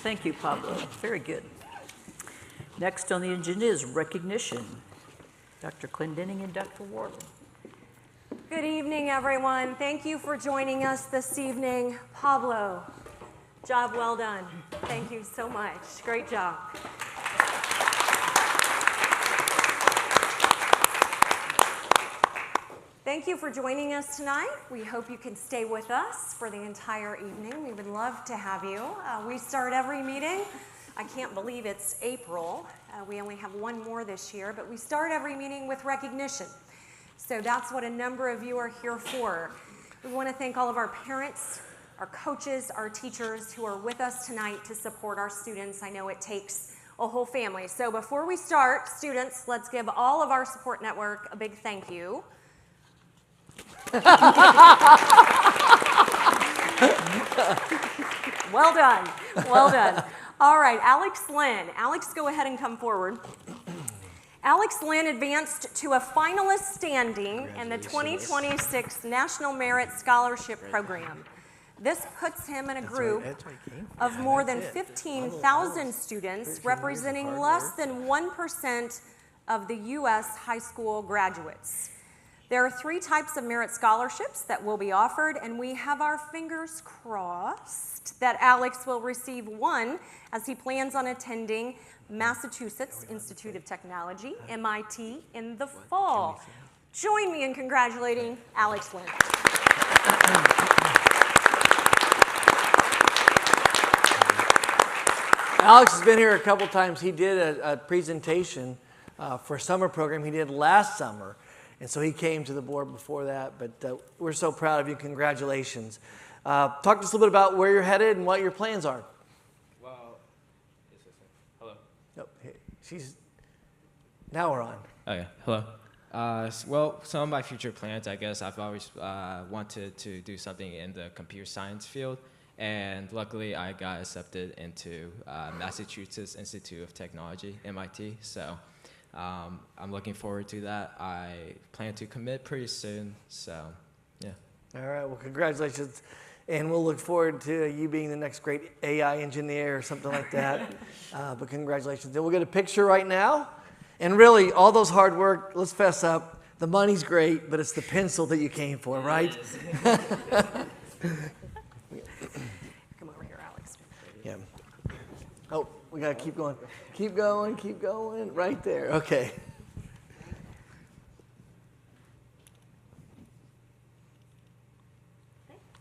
Thank you, Pablo. Very good. Next on the agenda is recognition. Dr. Clendenning and Dr. Worley. Good evening, everyone. Thank you for joining us this evening. Pablo, job well done. Thank you so much. Great job. Thank you for joining us tonight. We hope you can stay with us for the entire evening. We would love to have you. We start every meeting. I can't believe it's April. We only have one more this year, but we start every meeting with recognition. So that's what a number of you are here for. We want to thank all of our parents, our coaches, our teachers who are with us tonight to support our students. I know it takes a whole family. So before we start, students, let's give all of our support network a big thank you. Well done. Well done. All right, Alex Lynn. Alex, go ahead and come forward. Alex Lynn advanced to a finalist standing in the 2026 National Merit Scholarship Program. This puts him in a group of more than 15,000 students, representing less than 1% of the U.S. high school graduates. There are 3 types of merit scholarships that will be offered, and we have our fingers crossed that Alex will receive one as he plans on attending Massachusetts Institute of Technology, MIT, in the fall. Join me in congratulating Alex Lynn. Alex has been here a couple times. He did a presentation for a summer program he did last summer. And so he came to the board before that, but we're so proud of you. Congratulations. Talk to us a little bit about where you're headed and what your plans are. Well, hello. Oh, now we're on. Okay, hello. Well, some of my future plans, I guess, I've always wanted to do something in the computer science field. And luckily, I got accepted into Massachusetts Institute of Technology, MIT. So I'm looking forward to that. I plan to commit pretty soon, so yeah. All right, well, congratulations. And we'll look forward to you being the next great AI engineer or something like that. But congratulations. And we'll get a picture right now. And really, all those hard work, let's fess up, the money's great, but it's the pencil that you came for, right? Come over here, Alex. Yeah. Oh, we got to keep going. Keep going, keep going. Right there. Okay.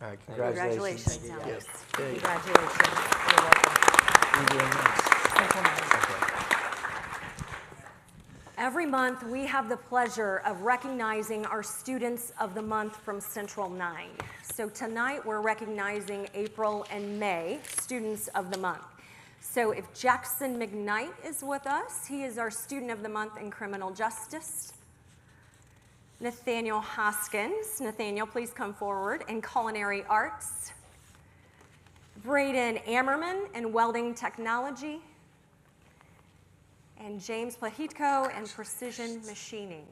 All right, congratulations. Congratulations, Alex. Yeah. Congratulations. You're welcome. Thank you very much. Every month, we have the pleasure of recognizing our Students of the Month from Central 9. So tonight, we're recognizing April and May Students of the Month. So if Jackson McKnight is with us, he is our Student of the Month in Criminal Justice. Nathaniel Hoskins. Nathaniel, please come forward. In Culinary Arts. Braden Ammerman in Welding Technology. And James Plahitko in Precision Machining.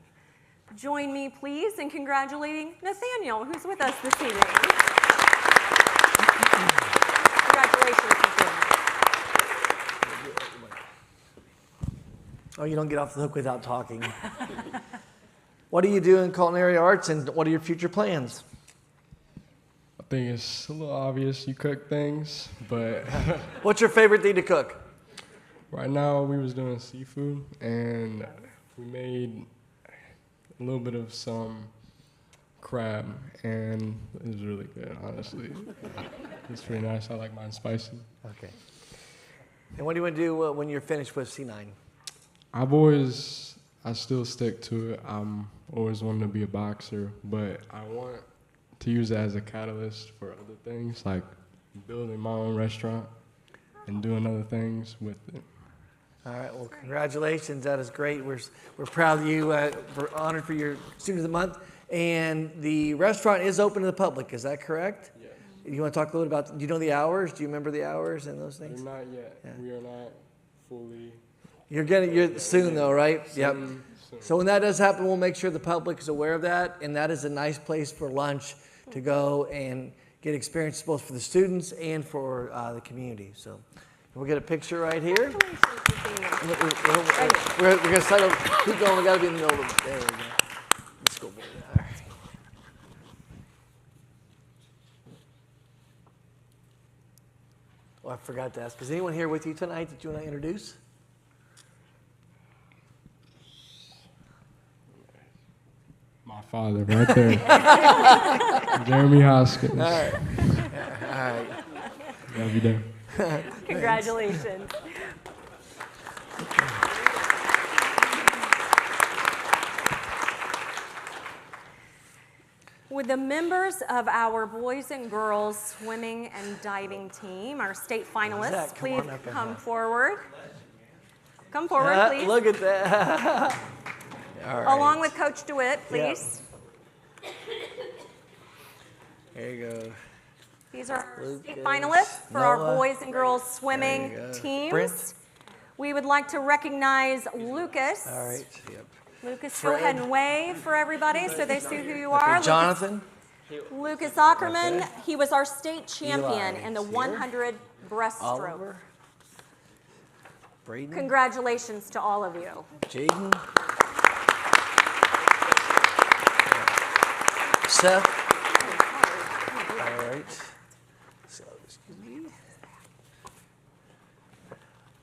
Join me, please, in congratulating Nathaniel, who's with us this evening. Congratulations, Nathaniel. Oh, you don't get off the hook without talking. What do you do in culinary arts, and what are your future plans? I think it's a little obvious you cook things, but What's your favorite thing to cook? right now we was doing seafood, and we made a little bit of some crab, and it was really good, honestly. It's pretty nice. I like mine spicy. Okay. And what do you want to do when you're finished with C9? I still stick to it. I'm always wanted to be a boxer, but I want to use it as a catalyst for other things, like building my own restaurant and doing other things with it. All right, well, congratulations. That is great. We're proud of you, honored for your Student of the Month. And the restaurant is open to the public, is that correct? Yes. You want to talk a little about, do you know the hours? Do you remember the hours and those things? Not yet. Yeah. We are not fully. You're soon though, right? Yep. Soon. So when that does happen, we'll make sure the public is aware of that. And that is a nice place for lunch to go and get experience both for the students and for the community. So We'll get a picture right here. Congratulations for being in. We're going to settle. Keep going. We got to be in the middle of it. There we go. Let's go. All right. Oh, I forgot to ask. Is anyone here with you tonight that you want to introduce? My father, right there. Jeremy Hoskins. All right. All right. Love you, Dad. Congratulations. Would the members of our boys and girls swimming and diving team, our state finalists, Zach, come please on up and come help. forward? Come forward, please. Look at that. All right. Along with Coach DeWitt, please. There you go. These are our state Lucas, finalists for our Noah. boys and girls swimming There you go. teams. Brent. We would like to recognize Lucas. All right. Yep. Lucas, Fred. go ahead and wave for everybody so they see who you are. Okay, Jonathan. Lucas Ackerman, he was our state champion Eli in the here. 100 breaststroke. Oliver. Braden. Congratulations to all of you. Jaden. Seth. All right. So, excuse me.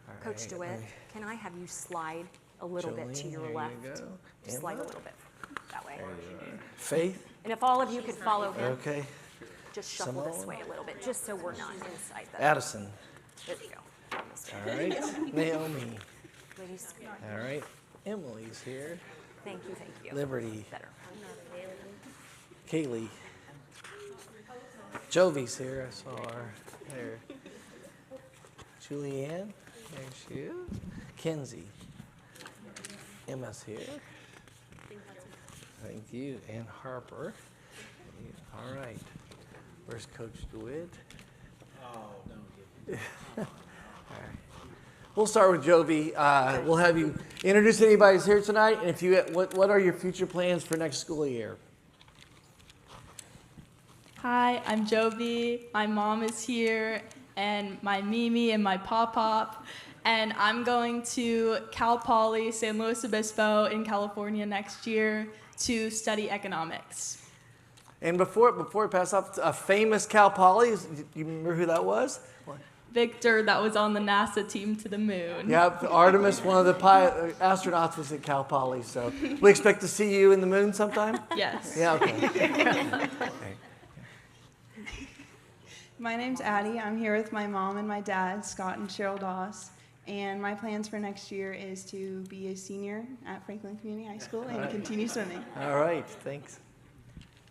All Coach right, DeWitt, can I have you slide a little bit to Jolene, your there you left? go. Just slide a Emma. little bit that way. Faith. And if all of you could follow him, Okay. just shuffle this Simone. way a little bit, just so we're not inside the. Addison. There we go. All right. Naomi. Ladies, All right. Emily's here. thank you, thank you. Liberty. Better. Kaylee. Jovi's here. I saw her. There. Julianne. There she is. Kenzie. Emma's here. Thank you. And Harper. All right. Where's Coach DeWitt? Oh, no. All right. We'll start with Jovi. We'll have you introduce anybody who's here tonight, and if you, what are your future plans for next school year? Hi, I'm Jovi. My mom is here, and my Mimi and my Pop-Pop. And I'm going to Cal Poly San Luis Obispo in California next year to study economics. And before we pass off, a famous Cal Poly, you remember who that was? Victor, that was on the NASA team to the moon. Yep, Artemis, one of the astronauts, was at Cal Poly. So we expect to see you in the moon sometime? Yes. Yeah, okay. My name's Addie. I'm here with my mom and my dad, Scott and Cheryl Doss. And my plans for next year is to be a senior at Franklin Community High School and continue swimming. All right, thanks.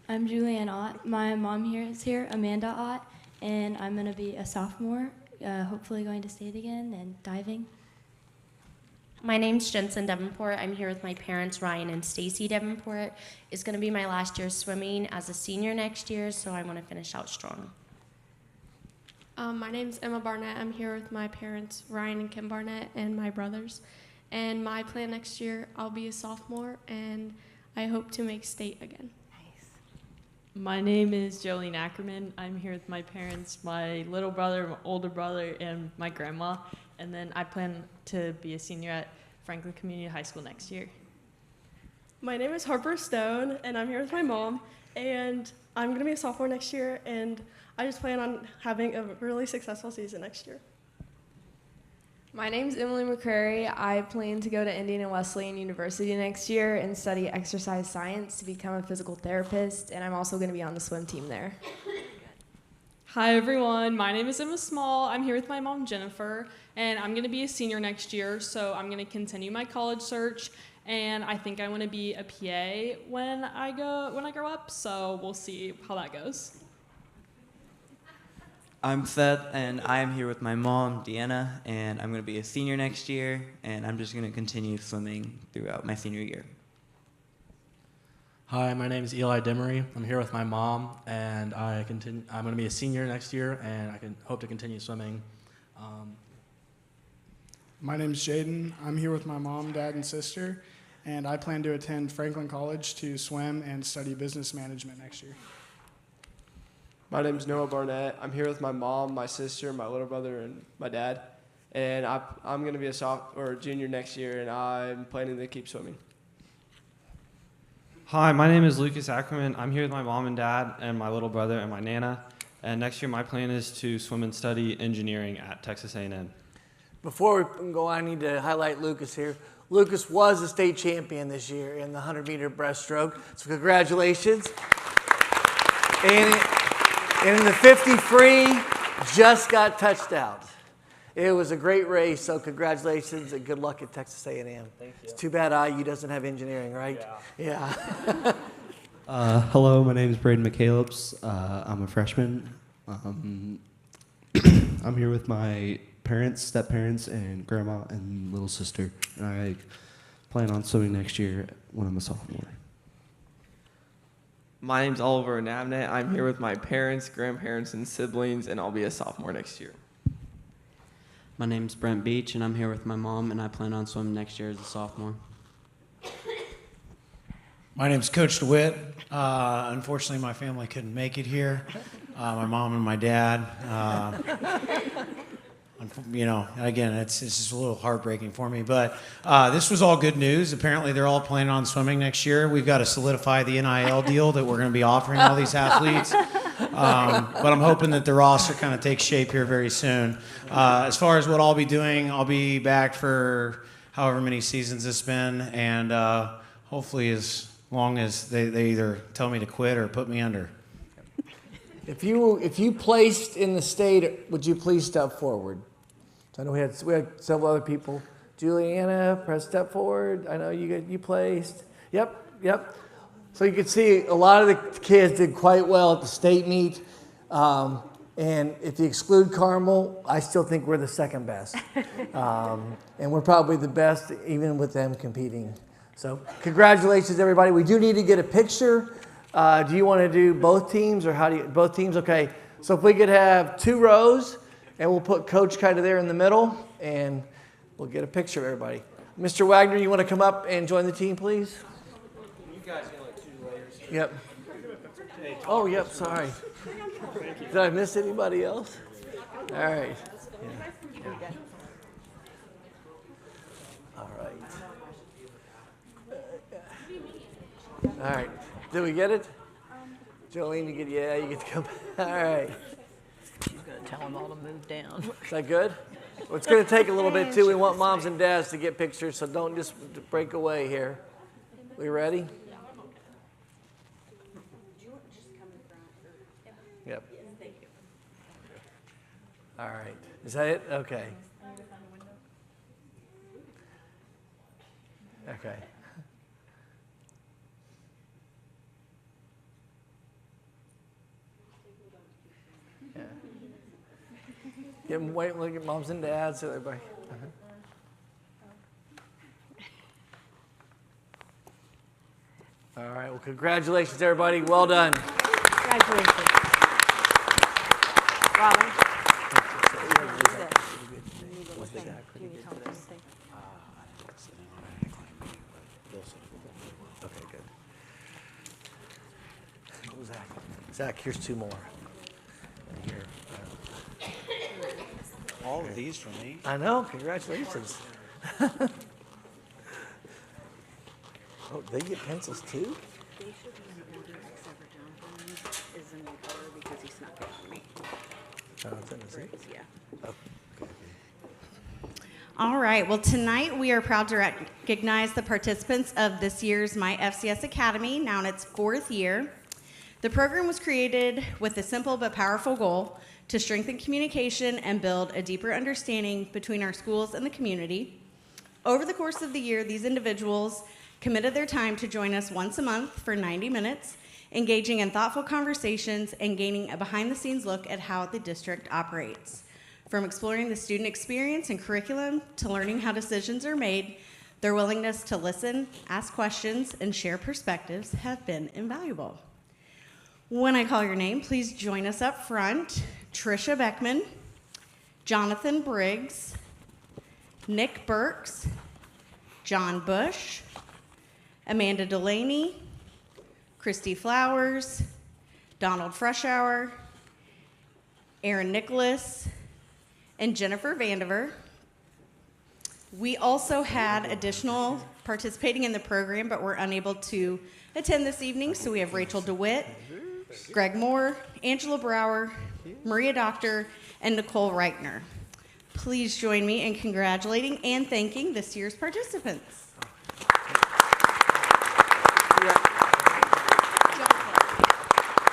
I'm Julianne Ott. My mom here is here, Amanda Ott, and I'm going to be a sophomore, hopefully going to state again and diving. My name's Jensen Davenport. I'm here with my parents, Ryan and Stacy Davenport. It's going to be my last year swimming as a senior next year, so I want to finish out strong. My name's Emma Barnett. I'm here with my parents, Ryan and Kim Barnett, and my brothers. And my plan next year, I'll be a sophomore, and I hope to make state again. My name is Jolene Ackerman. I'm here with my parents, my little brother, my older brother, and my grandma. And then I plan to be a senior at Franklin Community High School next year. My name is Harper Stone, and I'm here with my mom. And I'm going to be a sophomore next year, and I just plan on having a really successful season next year. My name's Emily McCrary. I plan to go to Indiana Wesleyan University next year and study exercise science to become a physical therapist, and I'm also going to be on the swim team there. Hi, everyone. My name is Emma Small. I'm here with my mom, Jennifer, and I'm going to be a senior next year, so I'm going to continue my college search, and I think I want to be a PA when I grow up, so we'll see how that goes. I'm Seth, and I'm here with my mom, Deanna, and I'm going to be a senior next year, and I'm just going to continue swimming throughout my senior year. Hi, my name is Eli Demery. I'm here with my mom, and I'm going to be a senior next year, and I can hope to continue swimming. My name is Jaden. I'm here with my mom, dad, and sister, and I plan to attend Franklin College to swim and study business management next year. My name is Noah Barnett. I'm here with my mom, my sister, my little brother, and my dad. and I'm going to be a junior next year, and I'm planning to keep swimming. Hi, my name is Lucas Ackerman. I'm here with my mom and dad and my little brother and my Nana. And next year, my plan is to swim and study engineering at Texas A&M. Before we go on, I need to highlight Lucas here. Lucas was a state champion this year in the 100-meter breaststroke, so congratulations. And in the 50 free, just got touched out. It was a great race, so congratulations and good luck at Texas A&M. Thank you. It's too bad IU doesn't have engineering, right? Yeah. Hello, my name is Braden McCalebs. I'm a freshman. I'm here with my parents, step-parents, and grandma and little sister. And I plan on swimming next year when I'm a sophomore. My name's Oliver Nabnet. I'm here with my parents, grandparents, and siblings, and I'll be a sophomore next year. My name's Brent Beach, and I'm here with my mom, and I plan on swimming next year as a sophomore. My name's Coach DeWitt. Unfortunately, my family couldn't make it here. My mom and my dad. Again, it's just a little heartbreaking for me. But this was all good news. Apparently, they're all planning on swimming next year. We've got to solidify the NIL deal that we're going to be offering all these athletes. But I'm hoping that the roster kind of takes shape here very soon. As far as what I'll be doing, I'll be back for however many seasons it's been, and hopefully as long as they either tell me to quit or put me under. If you placed in the state, would you please step forward? So I know we had several other people. Juliana, press step forward. I know you placed. Yep. So you can see a lot of the kids did quite well at the state meet. And if you exclude Carmel, I still think we're the second best. And we're probably the best even with them competing. So congratulations, everybody. We do need to get a picture. Do you want to do both teams or both teams? Okay. So if we could have 2 rows and we'll put Coach kind of there in the middle and we'll get a picture of everybody. Mr. Wagner, you want to come up and join the team, please? You guys get like 2 layers. Yep. Oh, yep, sorry. Did I miss anybody else? All right. Yeah. All right. Did we get it? Jolene, you get to come. All right. She's going to tell them all to move down. Is that good? Well, it's going to take a little bit, too. We want moms and dads to get pictures, so don't just break away here. We ready? Yep. All right. Is that it? Okay. Okay. Yeah. Wait, look at moms and dads, everybody. All right. Well, congratulations, everybody. Well done. Congratulations. Robin. Okay, good. Zach, here's 2 more. And here. All of these from me. I know. Congratulations. Oh, they get pencils too? They should be in order except for Jonathan is in color because he snuck it for me. Oh, it's in the seat? Yeah. Oh, okay. All right, well, tonight we are proud to recognize the participants of this year's My FCS Academy, now in its 4th year. The program was created with a simple but powerful goal to strengthen communication and build a deeper understanding between our schools and the community. Over the course of the year, these individuals committed their time to join us once a month for 90 minutes, engaging in thoughtful conversations and gaining a behind-the-scenes look at how the district operates. From exploring the student experience and curriculum to learning how decisions are made, their willingness to listen, ask questions, and share perspectives have been invaluable. When I call your name, please join us up front. Trisha Beckman, Jonathan Briggs, Nick Burks, John Bush, Amanda Delaney, Christy Flowers, Donald Freshour, Aaron Nicholas, and Jennifer Vandiver. We also had additional participating in the program, but were unable to attend this evening. So we have Rachel DeWitt, Greg Moore, Angela Brower, Maria Doctor, and Nicole Reichner. Please join me in congratulating and thanking this year's participants.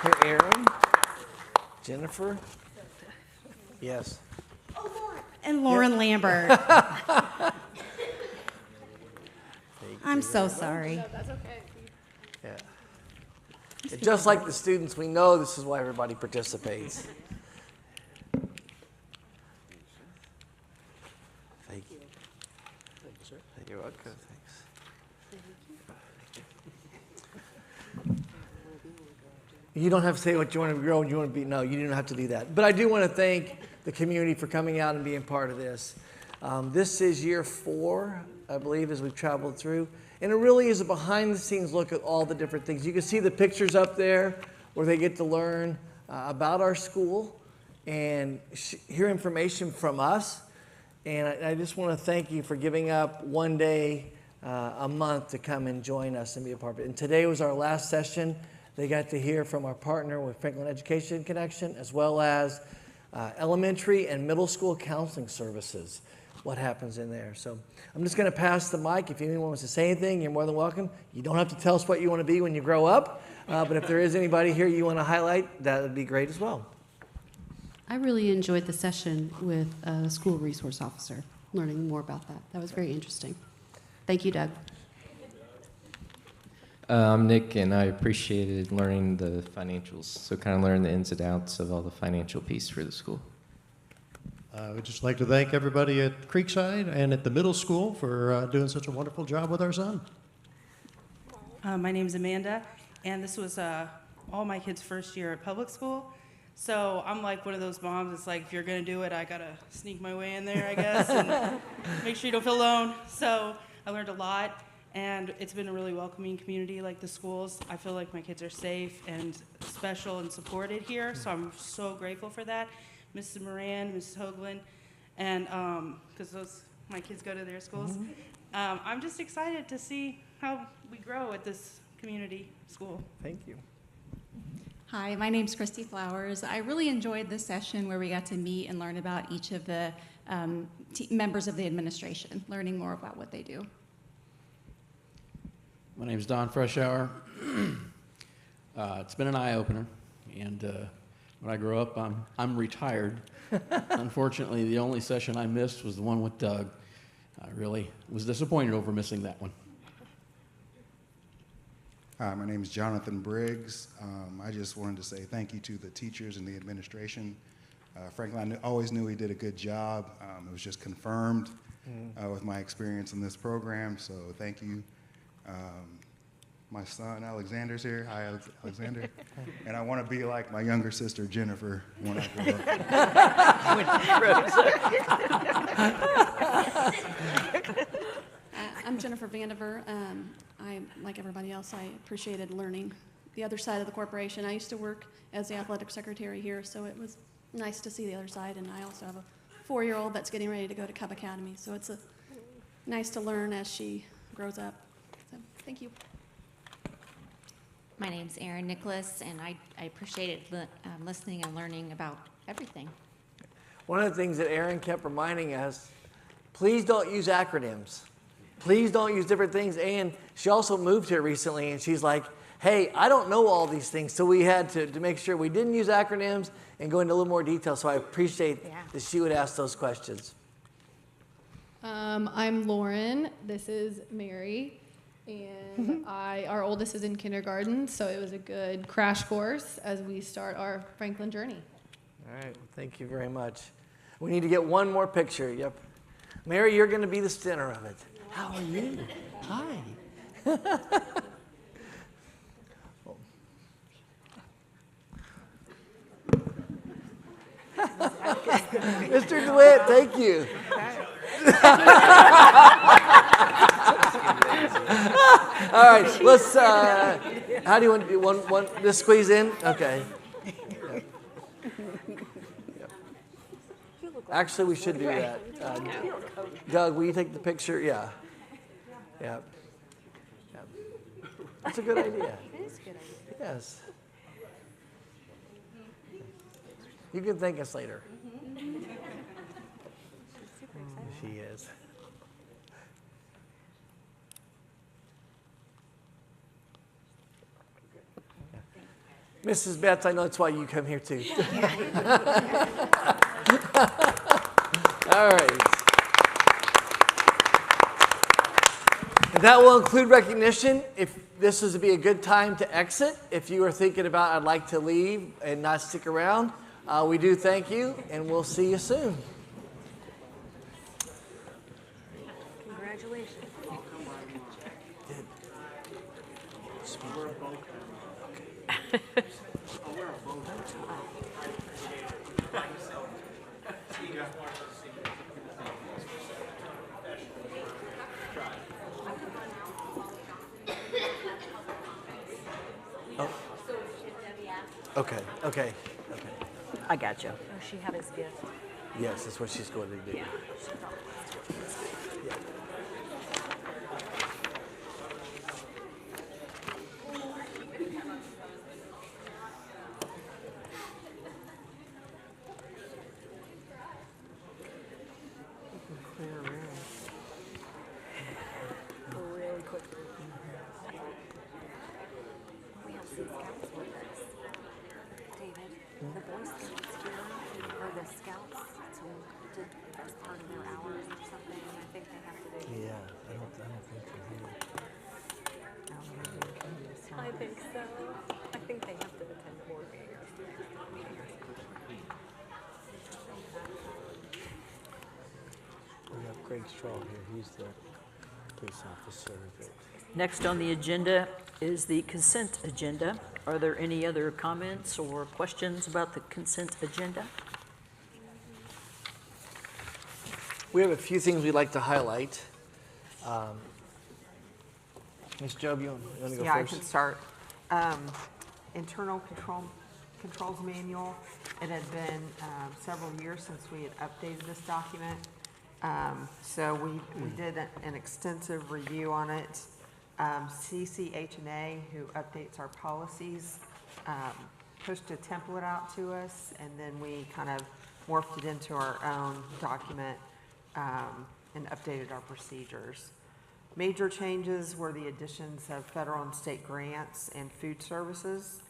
Here, Aaron, Jennifer. Yes. And Lauren Lambert. I'm so sorry. No, that's okay. Yeah. And just like the students, we know this is why everybody participates. Thank you. Thank you, sir. You're welcome. Thanks. You don't have to say what you want to grow and you want to be. No, you don't have to do that. But I do want to thank the community for coming out and being part of this. This is year 4, I believe, as we've traveled through. And it really is a behind-the-scenes look at all the different things. You can see the pictures up there where they get to learn about our school and hear information from us. And I just want to thank you for giving up one day a month to come and join us and be a part of it. And today was our last session. They got to hear from our partner with Franklin Education Connection, as well as elementary and middle school counseling services, what happens in there. So I'm just going to pass the mic. If anyone wants to say anything, you're more than welcome. You don't have to tell us what you want to be when you grow up, but if there is anybody here you want to highlight, that would be great as well. I really enjoyed the session with a school resource officer, learning more about that. That was very interesting. Thank you, Doug. I'm Nick, and I appreciated learning the financials, so kind of learn the ins and outs of all the financial piece for the school. I would just like to thank everybody at Creekside and at the middle school for doing such a wonderful job with our son. My name is Amanda, and this was all my kids' first year at public school. So I'm like one of those moms that's like, if you're going to do it, I got to sneak my way in there, I guess, and make sure you don't feel alone. So I learned a lot. And it's been a really welcoming community, like the schools. I feel like my kids are safe and special and supported here, so I'm so grateful for that. Mrs. Moran, Mrs. Hoagland, and because my kids go to their schools. I'm just excited to see how we grow at this community school. Thank you. Hi, my name's Christy Flowers. I really enjoyed this session where we got to meet and learn about each of the members of the administration, learning more about what they do. My name's Don Freshour. It's been an eye-opener, and when I grow up, I'm retired. Unfortunately, the only session I missed was the one with Doug. I really was disappointed over missing that one. Hi, my name is Jonathan Briggs. I just wanted to say thank you to the teachers and the administration. Frankly, I always knew he did a good job. It was just confirmed with my experience in this program, so thank you. My son Alexander's here. Hi, Alexander. And I want to be like my younger sister Jennifer when I grow up. I'm Jennifer Vandiver. Like everybody else, I appreciated learning the other side of the corporation. I used to work as the athletic secretary here, so it was nice to see the other side. And I also have a 4-year-old that's getting ready to go to Cub Academy, so it's nice to learn as she grows up. So, thank you. My name's Erin Nicholas, and I appreciated listening and learning about everything. One of the things that Erin kept reminding us, please don't use acronyms. Please don't use different things. And she also moved here recently, and she's like, hey, I don't know all these things. So we had to make sure we didn't use acronyms and go into a little more detail. So I appreciate that she would ask those questions. I'm Lauren. This is Mary. And our oldest is in kindergarten, so it was a good crash course as we start our Franklin journey. All right, thank you very much. We need to get one more picture. Yep. Mary, you're going to be the center of it. How are you? Hi. Mr. DeWitt, thank you. All right, let's, how do you want to do one, just squeeze in? Okay. Actually, we should do that. Doug, will you take the picture? Yeah. Yeah. Yeah. That's a good idea. It is a good idea. Yes. You can thank us later. She is. Mrs. Betts, I know that's why you come here too. All right. And that will include recognition. If this is to be a good time to exit, if you are thinking about I'd like to leave and not stick around, we do thank you, and we'll see you soon. Congratulations. Okay. I got you. Oh, she had his gift. Yes, that's what she's going to do. Yeah. Yeah. Really quick. We have some scouts with us. David, the Boy Scouts here, or the scouts, did the first part of their hours or something, and I think they have to do. Yeah, I don't think they're here. I think so. I think they have to attend board meetings. We have Greg Straw here. He's the police officer. Next on the agenda is the consent agenda. Are there any other comments or questions about the consent agenda? We have a few things we'd like to highlight. Ms. Jobe, you want to go Yeah, first? I can start. Internal controls manual. It had been several years since we had updated this document. So we did an extensive review on it. CCH&A, who updates our policies, pushed a template out to us, and then we kind of morphed it into our own document and updated our procedures. Major changes were the additions of federal and state grants and food services,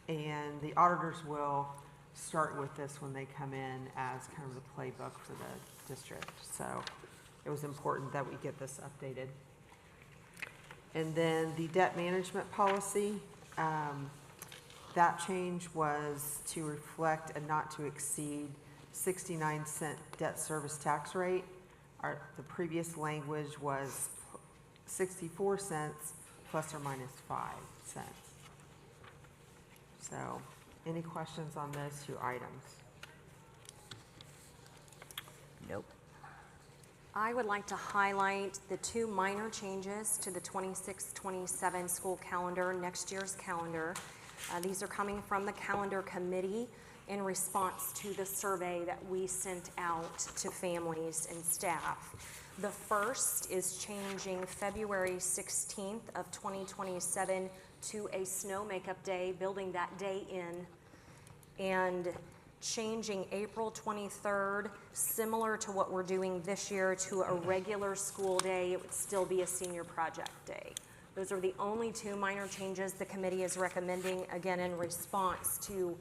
and the auditors will start with this when they come in as kind of the playbook for the district. So it was important that we get this updated. And then the debt management policy, that change was to reflect a not to exceed 69-cent debt service tax rate. The previous language was 64 cents plus or minus 5 cents. So, any questions on those two items? Nope. I would like to highlight the two minor changes to the 26-27 school calendar, next year's calendar. These are coming from the calendar committee in response to the survey that we sent out to families and staff. The first is changing February 16th of 2027 to a snow makeup day, building that day in, and changing April 23rd, similar to what we're doing this year, to a regular school day. It would still be a senior project day. Those are the only two minor changes the committee is recommending, again, in response to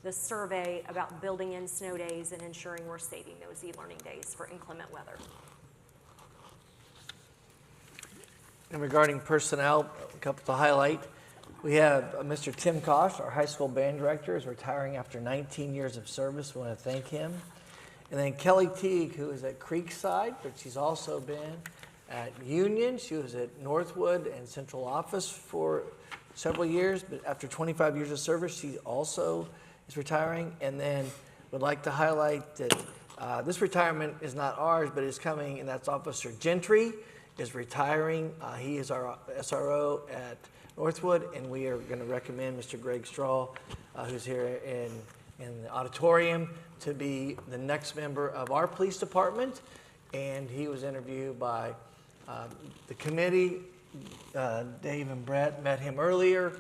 the survey about building in snow days and ensuring we're saving those e-learning days for inclement weather. And regarding personnel, a couple to highlight. We have Mr. Tim Kosh, our high school band director, is retiring after 19 years of service. We want to thank him. And then Kelly Teague, who is at Creekside, but she's also been at Union. She was at Northwood and Central Office for several years, but after 25 years of service, she also is retiring. And then would like to highlight that this retirement is not ours, but is coming, and that's Officer Gentry is retiring. He is our SRO at Northwood, and we are going to recommend Mr. Greg Straw, who's here, and in the auditorium to be the next member of our police department. And he was interviewed by the committee. Dave and Brett met him earlier.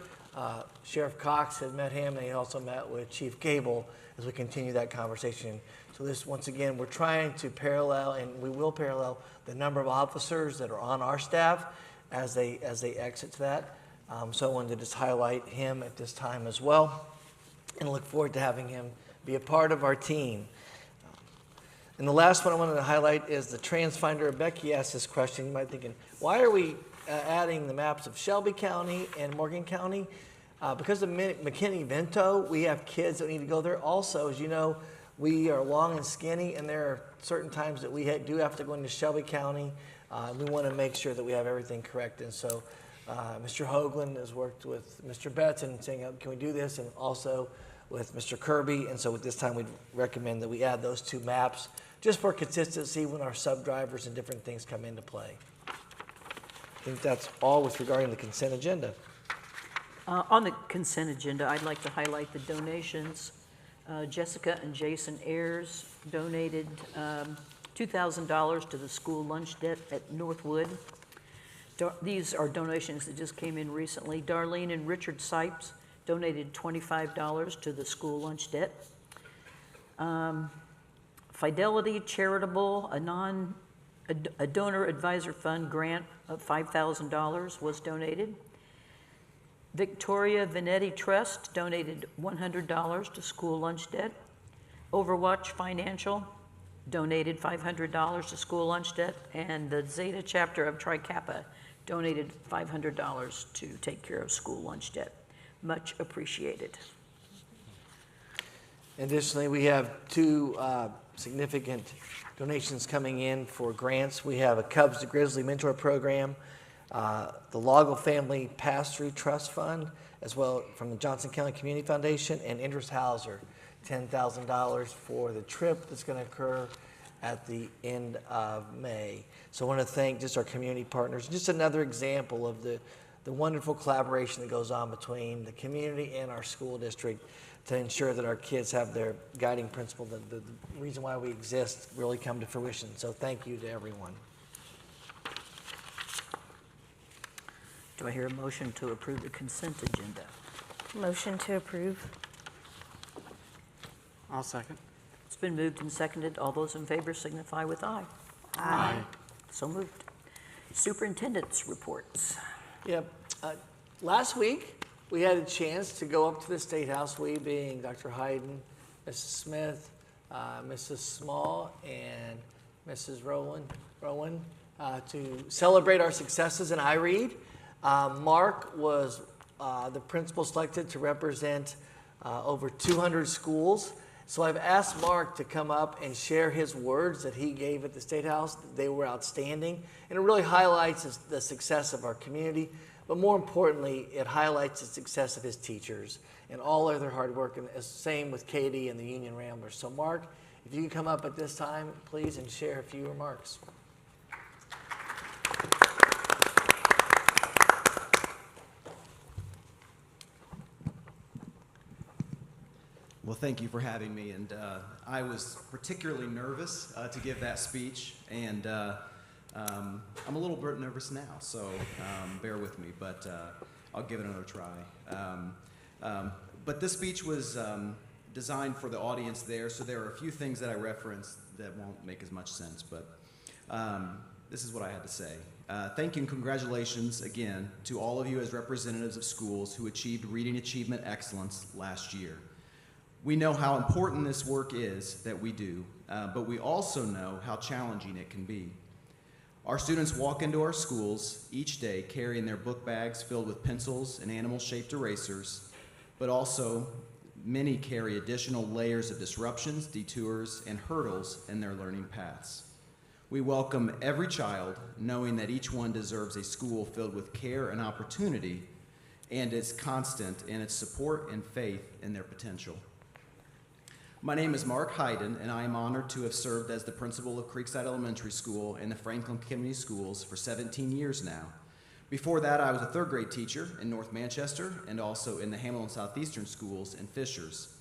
Sheriff Cox had met him, and he also met with Chief Gable as we continue that conversation. So this, once again, we're trying to parallel, and we will parallel, the number of officers that are on our staff as they exit to that. So I wanted to just highlight him at this time as well, and look forward to having him be a part of our team. And the last one I wanted to highlight is the Trans Finder. Becky asked this question. You might be thinking, why are we adding the maps of Shelby County and Morgan County? Because of McKinney-Vento, we have kids that need to go there. Also, as you know, we are long and skinny, and there are certain times that we do have to go into Shelby County. We want to make sure that we have everything correct. And so Mr. Hoagland has worked with Mr. Betts and saying, can we do this? And also with Mr. Kirby. And so at this time, we'd recommend that we add those two maps just for consistency when our sub-drivers and different things come into play. I think that's all with regarding the consent agenda. On the consent agenda, I'd like to highlight the donations. Jessica and Jason Ayers donated $2,000 to the school lunch debt at Northwood. These are donations that just came in recently. Darlene and Richard Sipes donated $25 to the school lunch debt. Fidelity Charitable, a donor advisor fund grant of $5,000 was donated. Victoria Venetti Trust donated $100 to school lunch debt. Overwatch Financial donated $500 to school lunch debt. And the Zeta chapter of Tri Kappa donated $500 to take care of school lunch debt. Much appreciated. Additionally, we have two significant donations coming in for grants. We have a Cubs to Grizzly Mentor Program, the Lago Family Pass-Through Trust Fund, as well from the Johnson County Community Foundation, and Indris Hauser, $10,000 for the trip that's going to occur at the end of May. So I want to thank just our community partners. Just another example of the wonderful collaboration that goes on between the community and our school district to ensure that our kids have their guiding principle, the reason why we exist, really come to fruition. So thank you to everyone. Do I hear a motion to approve the consent agenda? Motion to approve. I'll second. It's been moved and seconded. All those in favor signify with aye. Aye. So moved. Superintendent's reports. Yep. Last week, we had a chance to go up to the State House, we being Dr. Hayden, Mrs. Smith, Mrs. Small, and Mrs. Rowan, to celebrate our successes in iRead. Mark was the principal selected to represent over 200 schools. So I've asked Mark to come up and share his words that he gave at the State House. They were outstanding, and it really highlights the success of our community, but more importantly, it highlights the success of his teachers and all of their hard work, and the same with Katie and the Union Ramblers. So Mark, if you can come up at this time, please, and share a few remarks. Well, thank you for having me, and I was particularly nervous to give that speech, and I'm a little bit nervous now, so bear with me, but I'll give it another try. But this speech was designed for the audience there, so there are a few things that I referenced that won't make as much sense, but this is what I had to say. Thank you and congratulations again to all of you as representatives of schools who achieved reading achievement excellence last year. We know how important this work is that we do, but we also know how challenging it can be. Our students walk into our schools each day carrying their book bags filled with pencils and animal-shaped erasers, but also many carry additional layers of disruptions, detours, and hurdles in their learning paths. We welcome every child, knowing that each one deserves a school filled with care and opportunity, and is constant in its support and faith in their potential. My name is Mark Hayden, and I am honored to have served as the principal of Creekside Elementary School and the Franklin Community Schools for 17 years now. Before that, I was a third grade teacher in North Manchester and also in the Hamilton Southeastern Schools in Fishers.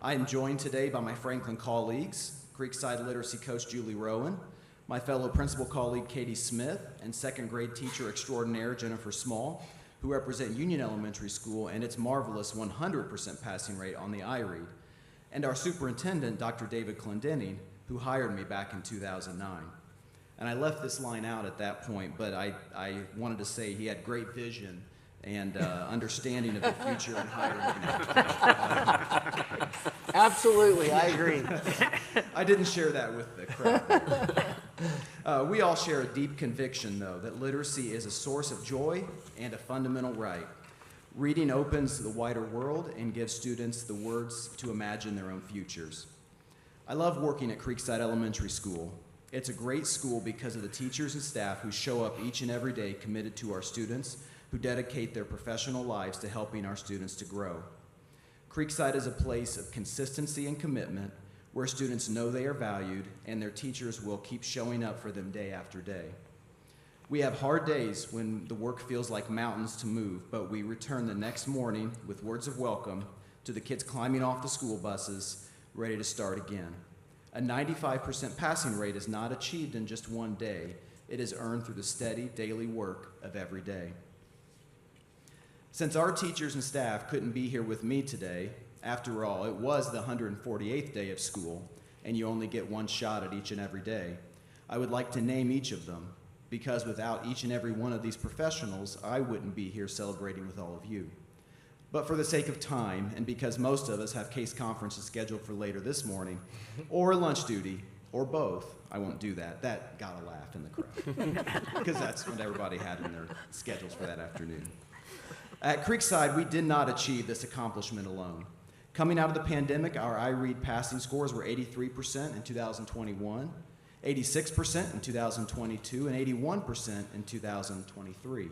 I am joined today by my Franklin colleagues, Creekside Literacy Coach Julie Rowan, my fellow principal colleague Katie Smith, and second grade teacher extraordinaire Jennifer Small, who represent Union Elementary School and its marvelous 100% passing rate on the iRead, and our superintendent, Dr. David Clendenning, who hired me back in 2009. And I left this line out at that point, but I wanted to say he had great vision and understanding of the future and hiring me. Absolutely, I agree. I didn't share that with the crowd. We all share a deep conviction, though, that literacy is a source of joy and a fundamental right. Reading opens the wider world and gives students the words to imagine their own futures. I love working at Creekside Elementary School. It's a great school because of the teachers and staff who show up each and every day committed to our students, who dedicate their professional lives to helping our students to grow. Creekside is a place of consistency and commitment where students know they are valued and their teachers will keep showing up for them day after day. We have hard days when the work feels like mountains to move, but we return the next morning with words of welcome to the kids climbing off the school buses, ready to start again. A 95% passing rate is not achieved in just one day. It is earned through the steady daily work of every day. Since our teachers and staff couldn't be here with me today, after all, it was the 148th day of school, and you only get one shot at each and every day, I would like to name each of them, because without each and every one of these professionals, I wouldn't be here celebrating with all of you. But for the sake of time, and because most of us have case conferences scheduled for later this morning, or lunch duty, or both, I won't do that. That got a laugh in the crowd, because that's what everybody had in their schedules for that afternoon. At Creekside, we did not achieve this accomplishment alone. Coming out of the pandemic, our iRead passing scores were 83% in 2021, 86% in 2022, and 81% in 2023.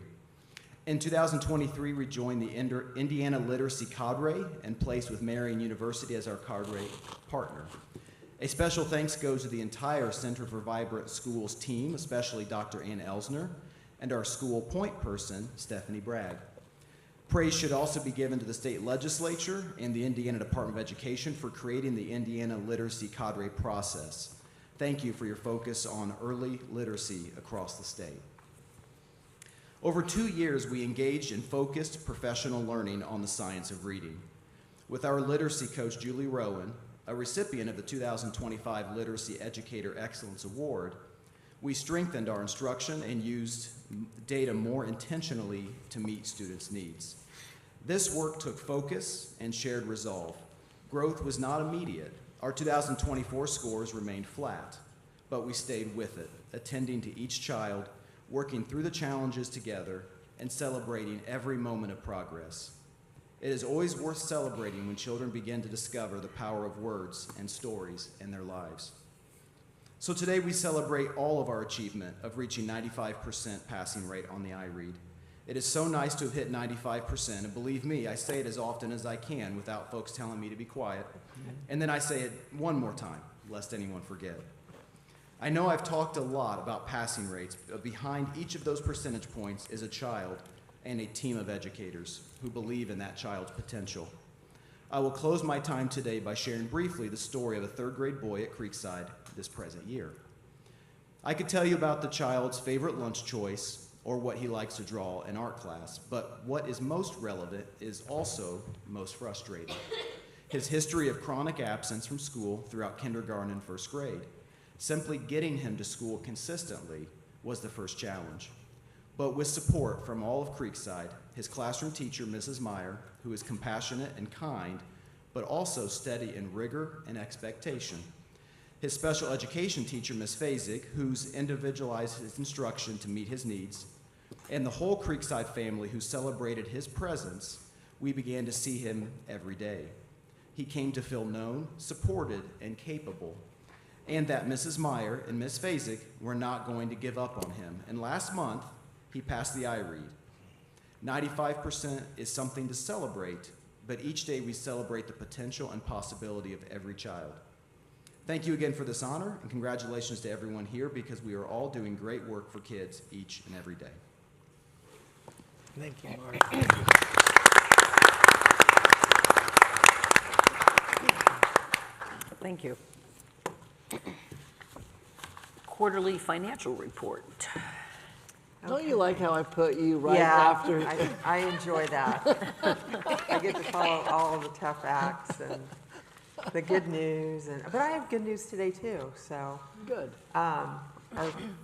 In 2023, we joined the Indiana Literacy Cadre and placed with Marian University as our cadre partner. A special thanks goes to the entire Center for Vibrant Schools team, especially Dr. Ann Elsner, and our school point person, Stephanie Bragg. Praise should also be given to the state legislature and the Indiana Department of Education for creating the Indiana Literacy Cadre process. Thank you for your focus on early literacy across the state. Over 2 years, we engaged in focused professional learning on the science of reading. With our literacy coach, Julie Rowan, a recipient of the 2025 Literacy Educator Excellence Award, we strengthened our instruction and used data more intentionally to meet students' needs. This work took focus and shared resolve. Growth was not immediate. Our 2024 scores remained flat, but we stayed with it, attending to each child, working through the challenges together, and celebrating every moment of progress. It is always worth celebrating when children begin to discover the power of words and stories in their lives. So today we celebrate all of our achievement of reaching 95% passing rate on the iRead. It is so nice to have hit 95%, and believe me, I say it as often as I can without folks telling me to be quiet. And then I say it one more time, lest anyone forget. I know I've talked a lot about passing rates, but behind each of those percentage points is a child and a team of educators who believe in that child's potential. I will close my time today by sharing briefly the story of a third grade boy at Creekside this present year. I could tell you about the child's favorite lunch choice or what he likes to draw in art class, but what is most relevant is also most frustrating. His history of chronic absence from school throughout kindergarten and first grade. Simply getting him to school consistently was the first challenge. But with support from all of Creekside, his classroom teacher, Mrs. Meyer, who is compassionate and kind, but also steady in rigor and expectation. His special education teacher, Ms. Fasig, who's individualized his instruction to meet his needs, and the whole Creekside family who celebrated his presence, we began to see him every day. He came to feel known, supported, and capable, and that Mrs. Meyer and Ms. Fasig were not going to give up on him. And last month, he passed the iRead. 95% is something to celebrate, but each day we celebrate the potential and possibility of every child. Thank you again for this honor, and congratulations to everyone here, because we are all doing great work for kids each and every day. Thank you, Mark. Thank you. Quarterly financial report. Don't you like how I put you right Yeah, after? I enjoy that. I get to follow all the tough acts and the good news, but I have good news today too. So Good. our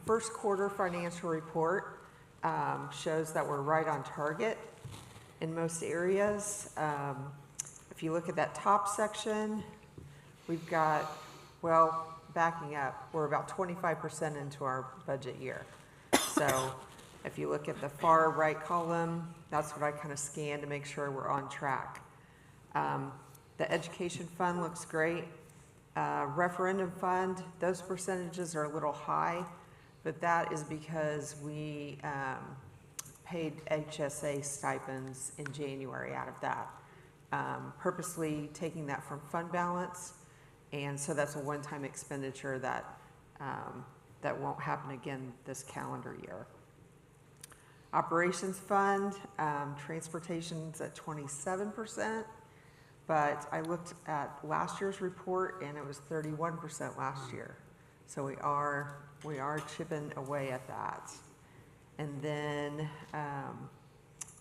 first quarter financial report shows that we're right on target in most areas. If you look at that top section, we've got, well, backing up, we're about 25% into our budget year. So if you look at the far right column, that's what I kind of scan to make sure we're on track. The education fund looks great. Referendum fund, those percentages are a little high, but that is because we paid HSA stipends in January out of that. Purposely taking that from fund balance, and so that's a one-time expenditure that that won't happen again this calendar year. Operations fund, transportation's at 27%, but I looked at last year's report and it was 31% last year. So we are chipping away at that. And then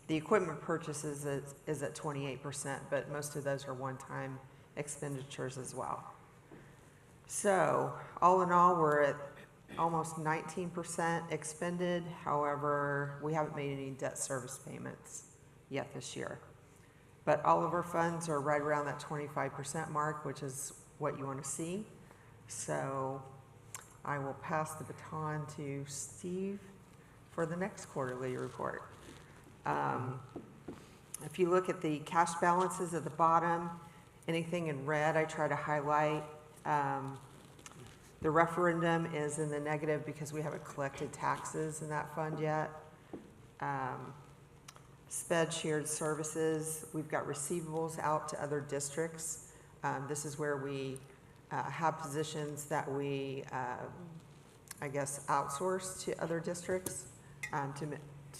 the equipment purchases is at 28%, but most of those are one-time expenditures as well. So all in all, we're at almost 19% expended. However, we haven't made any debt service payments yet this year. But all of our funds are right around that 25% mark, which is what you want to see. So I will pass the baton to Steve for the next quarterly report. If you look at the cash balances at the bottom, anything in red I try to highlight. The referendum is in the negative because we haven't collected taxes in that fund yet. SPED shared services, we've got receivables out to other districts. This is where we have positions that we, I guess, outsource to other districts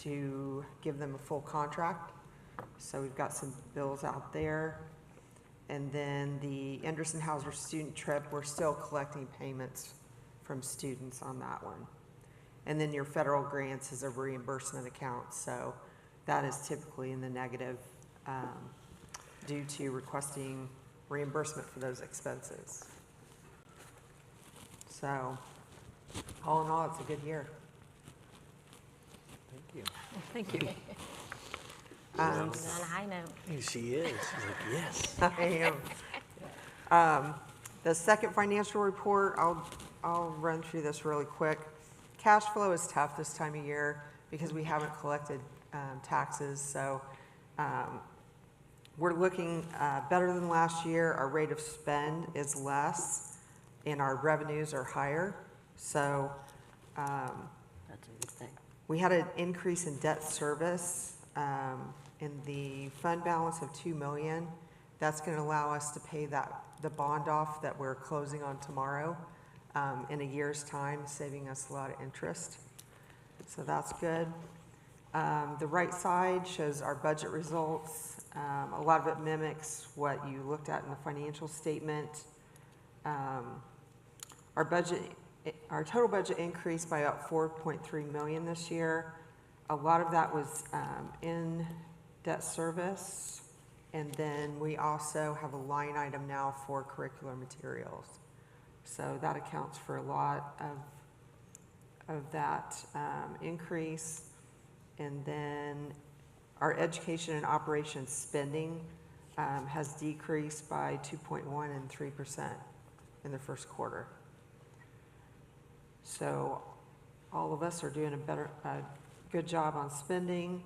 to give them a full contract. So we've got some bills out there. And then the Anderson Hauser student trip, we're still collecting payments from students on that one. And then your federal grants is a reimbursement account, so that is typically in the negative due to requesting reimbursement for those expenses. So all in all, it's a good year. Thank you. Thank you. On a high note. She is. She's like, yes. I am. The second financial report, I'll run through this really quick. Cash flow is tough this time of year because we haven't collected taxes. So we're looking better than last year. Our rate of spend is less and our revenues are higher. So That's a good thing. we had an increase in debt service in the fund balance of $2 million. That's going to allow us to pay the bond off that we're closing on tomorrow in a year's time, saving us a lot of interest. So that's good. The right side shows our budget results. A lot of it mimics what you looked at in the financial statement. Our total budget increased by about $4.3 million this year. A lot of that was in debt service, and then we also have a line item now for curricular materials. So that accounts for a lot of that increase. And then our education and operations spending has decreased by 2.1% and 3% in the first quarter. So all of us are doing a good job on spending.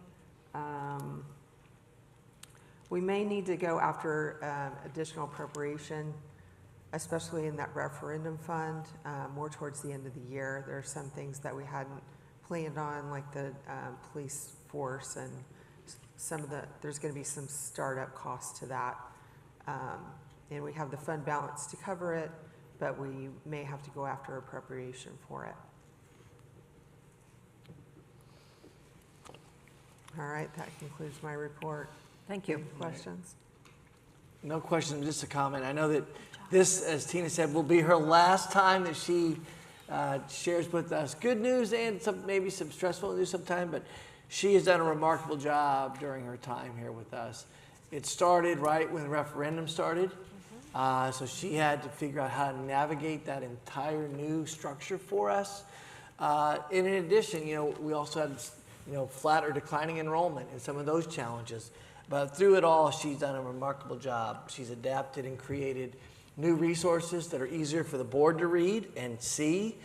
We may need to go after additional appropriation, especially in that referendum fund, more towards the end of the year. There are some things that we hadn't planned on, like the police force, and there's going to be some startup costs to that. And we have the fund balance to cover it, but we may have to go after appropriation for it. All right, that concludes my report. Thank you. Any questions? No question, just a comment. I know that This, as Tina said, will be her last time that she shares with us good news and maybe some stressful news sometime, but she has done a remarkable job during her time here with us. It started right when the referendum started, so she had to figure out how to navigate that entire new structure for us. And in addition, we also had, flat or declining enrollment and some of those challenges. But through it all, she's done a remarkable job. She's adapted and created new resources that are easier for the board to read and see,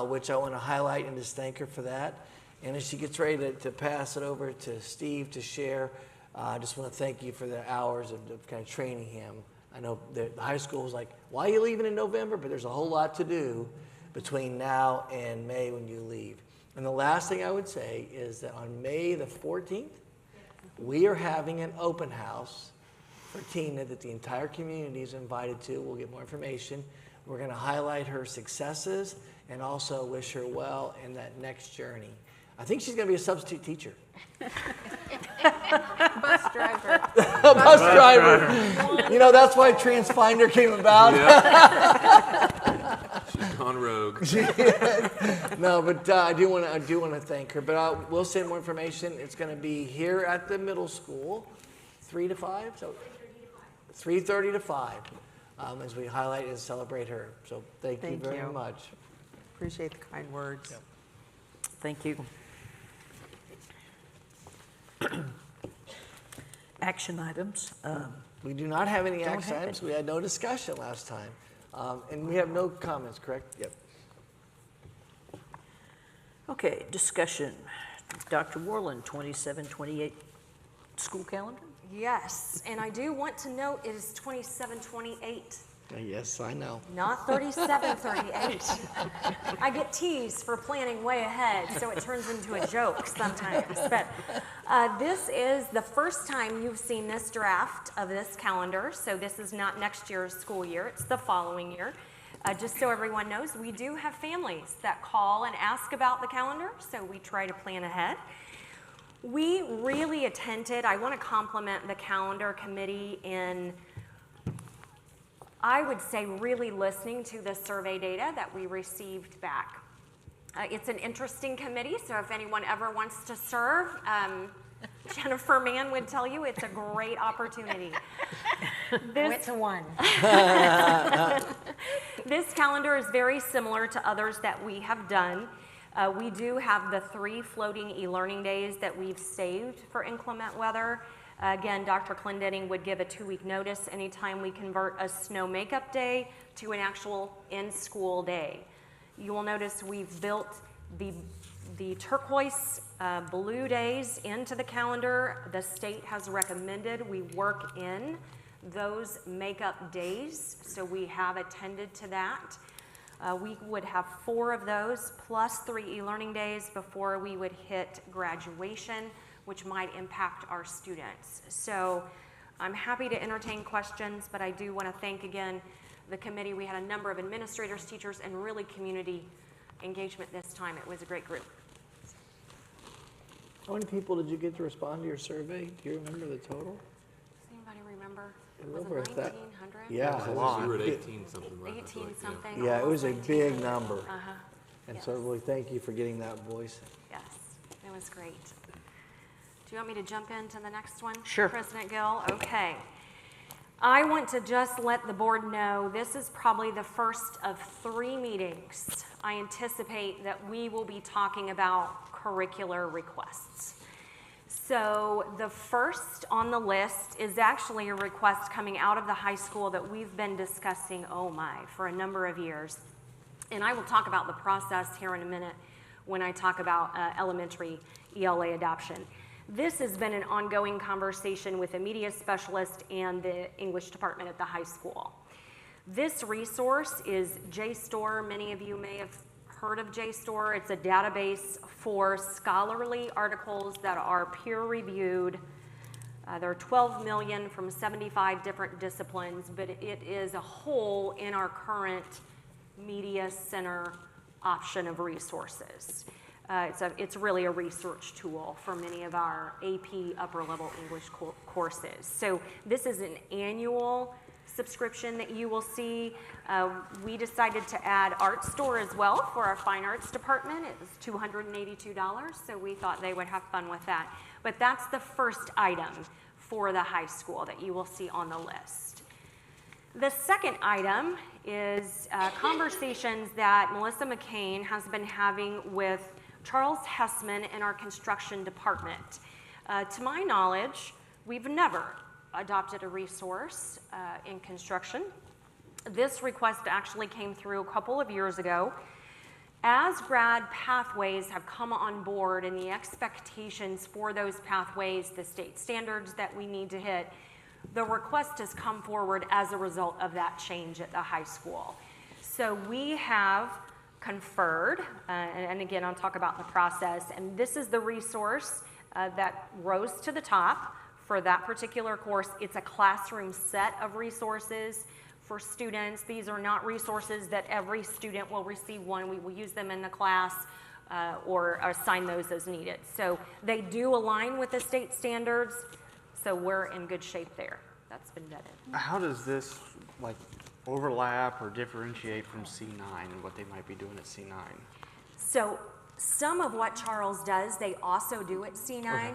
which I want to highlight and just thank her for that. And as she gets ready to pass it over to Steve to share, I just want to thank you for the hours of kind of training him. I know the high school was like, why are you leaving in November? But there's a whole lot to do between now and May when you leave. And the last thing I would say is that on May the 14th, we are having an open house for Tina that the entire community is invited to. We'll get more information. We're going to highlight her successes and also wish her well in that next journey. I think she's going to be a substitute teacher. Bus driver. Bus driver. That's why TransFinder came about. She's gone rogue. No, but I do want to thank her. But we'll send more information. It's going to be here at the middle school, 3 to 5. So 3:30 to 5, as we highlight and celebrate her. So thank you very much. Appreciate the kind words. Yep. Thank you. Action items. We do not have any Don't action have items. any. We had no discussion last time. And we have no comments, correct? Yep. Okay, discussion. Dr. Warland, 27-28 school calendar? Yes, and I do want to note it is 27-28. Yes, I know. Not 37-38. I get teased for planning way ahead, so it turns into a joke sometimes. But this is the first time you've seen this draft of this calendar, so this is not next year's school year, it's the following year. Just so everyone knows, we do have families that call and ask about the calendar, so we try to plan ahead. We really attended, I want to compliment the calendar committee in, I would say, really listening to the survey data that we received back. It's an interesting committee, so if anyone ever wants to serve, Jennifer Mann would tell you it's a great opportunity. I went to one. This calendar is very similar to others that we have done. We do have the 3 floating e-learning days that we've saved for inclement weather. Again, Dr. Clendenning would give a 2-week notice anytime we convert a snow makeup day to an actual in-school day. You will notice we've built the turquoise blue days into the calendar. The state has recommended we work in those makeup days, so we have attended to that. We would have 4 of those plus 3 e-learning days before we would hit graduation, which might impact our students. So I'm happy to entertain questions, but I do want to thank again the committee. We had a number of administrators, teachers, and really community engagement this time. It was a great group. How many people did you get to respond to your survey? Do you remember the total? Does anybody remember? Was it Was it 1,900? 1,900? Yeah, It a was lot. you were at 18 something. right? 18 something. Yeah, it was a almost big 19. number. Uh-huh. And Yes. so really thank you for getting that voice. Yes, it was great. Do you want me to jump into the next one? Sure. President Gill? Okay. I want to just let the board know this is probably the first of 3 meetings I anticipate that we will be talking about curricular requests. So the first on the list is actually a request coming out of the high school that we've been discussing, for a number of years. And I will talk about the process here in a minute when I talk about elementary ELA adoption. This has been an ongoing conversation with a media specialist and the English department at the high school. This resource is JSTOR. Many of you may have heard of JSTOR. It's a database for scholarly articles that are peer-reviewed. There are 12 million from 75 different disciplines, but it is a hole in our current media center option of resources. It's really a research tool for many of our AP upper level English courses. So this is an annual subscription that you will see. We decided to add Art Store as well for our fine arts department. It was $282, so we thought they would have fun with that. But that's the first item for the high school that you will see on the list. The second item is conversations that Melissa McCain has been having with Charles Hessman in our construction department. To my knowledge, we've never adopted a resource in construction. This request actually came through a couple of years ago. As grad pathways have come on board and the expectations for those pathways, the state standards that we need to hit, the request has come forward as a result of that change at the high school. So we have conferred, and again, I'll talk about the process, and this is the resource that rose to the top for that particular course. It's a classroom set of resources for students. These are not resources that every student will receive one. We will use them in the class or assign those as needed. So they do align with the state standards, so we're in good shape there. That's been vetted. How does this like overlap or differentiate from C9 and what they might be doing at C9? So some of what Charles does, they also do at C9. Okay.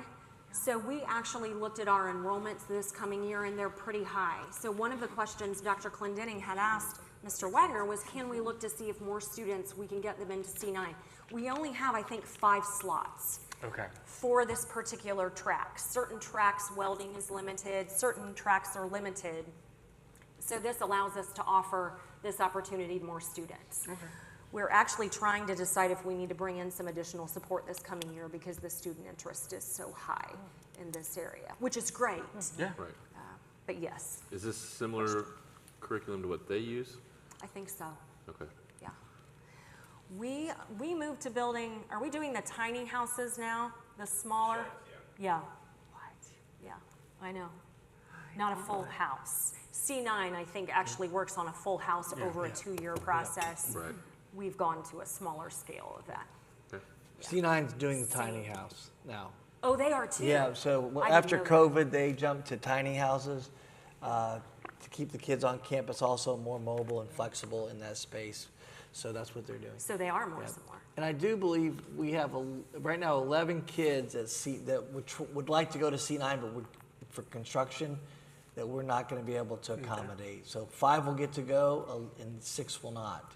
So we actually looked at our enrollments this coming year, and they're pretty high. So one of the questions Dr. Clendenning had asked Mr. Wagner was, can we look to see if more students, we can get them into C9? We only have, I think, 5 slots. Okay. For this particular track. Certain tracks, welding is limited, certain tracks are limited. So this allows us to offer this opportunity to more students. Okay. We're actually trying to decide if we need to bring in some additional support this coming year because the student interest is so high in this area, which is great. Yeah. Right. But yes, Is this similar curriculum to what they use? I think so. Okay. Yeah. We moved to building, are we doing the tiny houses now? The smaller? Yeah. What? Yeah, I know. Not a full house. C9, I think, actually works on a full house over a 2-year process. Right. We've gone to a smaller scale of that. C9's doing the tiny house now. Oh, they are too? Yeah, so I didn't after know that. COVID, they jumped to tiny houses to keep the kids on campus also more mobile and flexible in that space. So that's what they're doing. So they are more Yeah. similar. And I do believe we have right now 11 kids at that would like to go to C9, but for construction, that we're not going to be able to accommodate. So 5 will get to go, and 6 will not.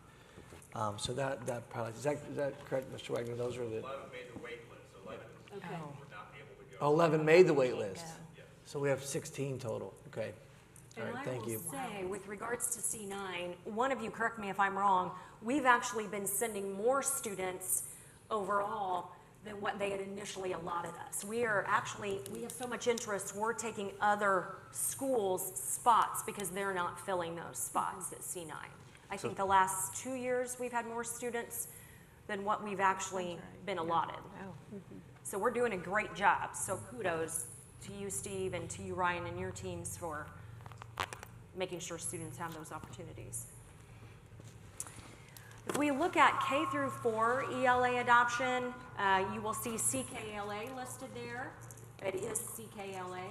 So that probably is that correct, Mr. Wagner? Those are the 11 made the wait list. 11 Okay. were not able to go. 11 made the wait list. So we have 16 total. Okay. All And right. I Thank will you. say, with regards to C9, one of you, correct me if I'm wrong, we've actually been sending more students overall than what they had initially allotted us. We have so much interest, we're taking other schools' spots because they're not filling those spots at C9. I think the last 2 years, we've had more students than what we've actually been allotted. So we're doing a great job. So kudos to you, Steve, and to you, Ryan, and your teams for making sure students have those opportunities. If we look at K through 4 ELA adoption, you will see CKLA listed there. It is CKLA.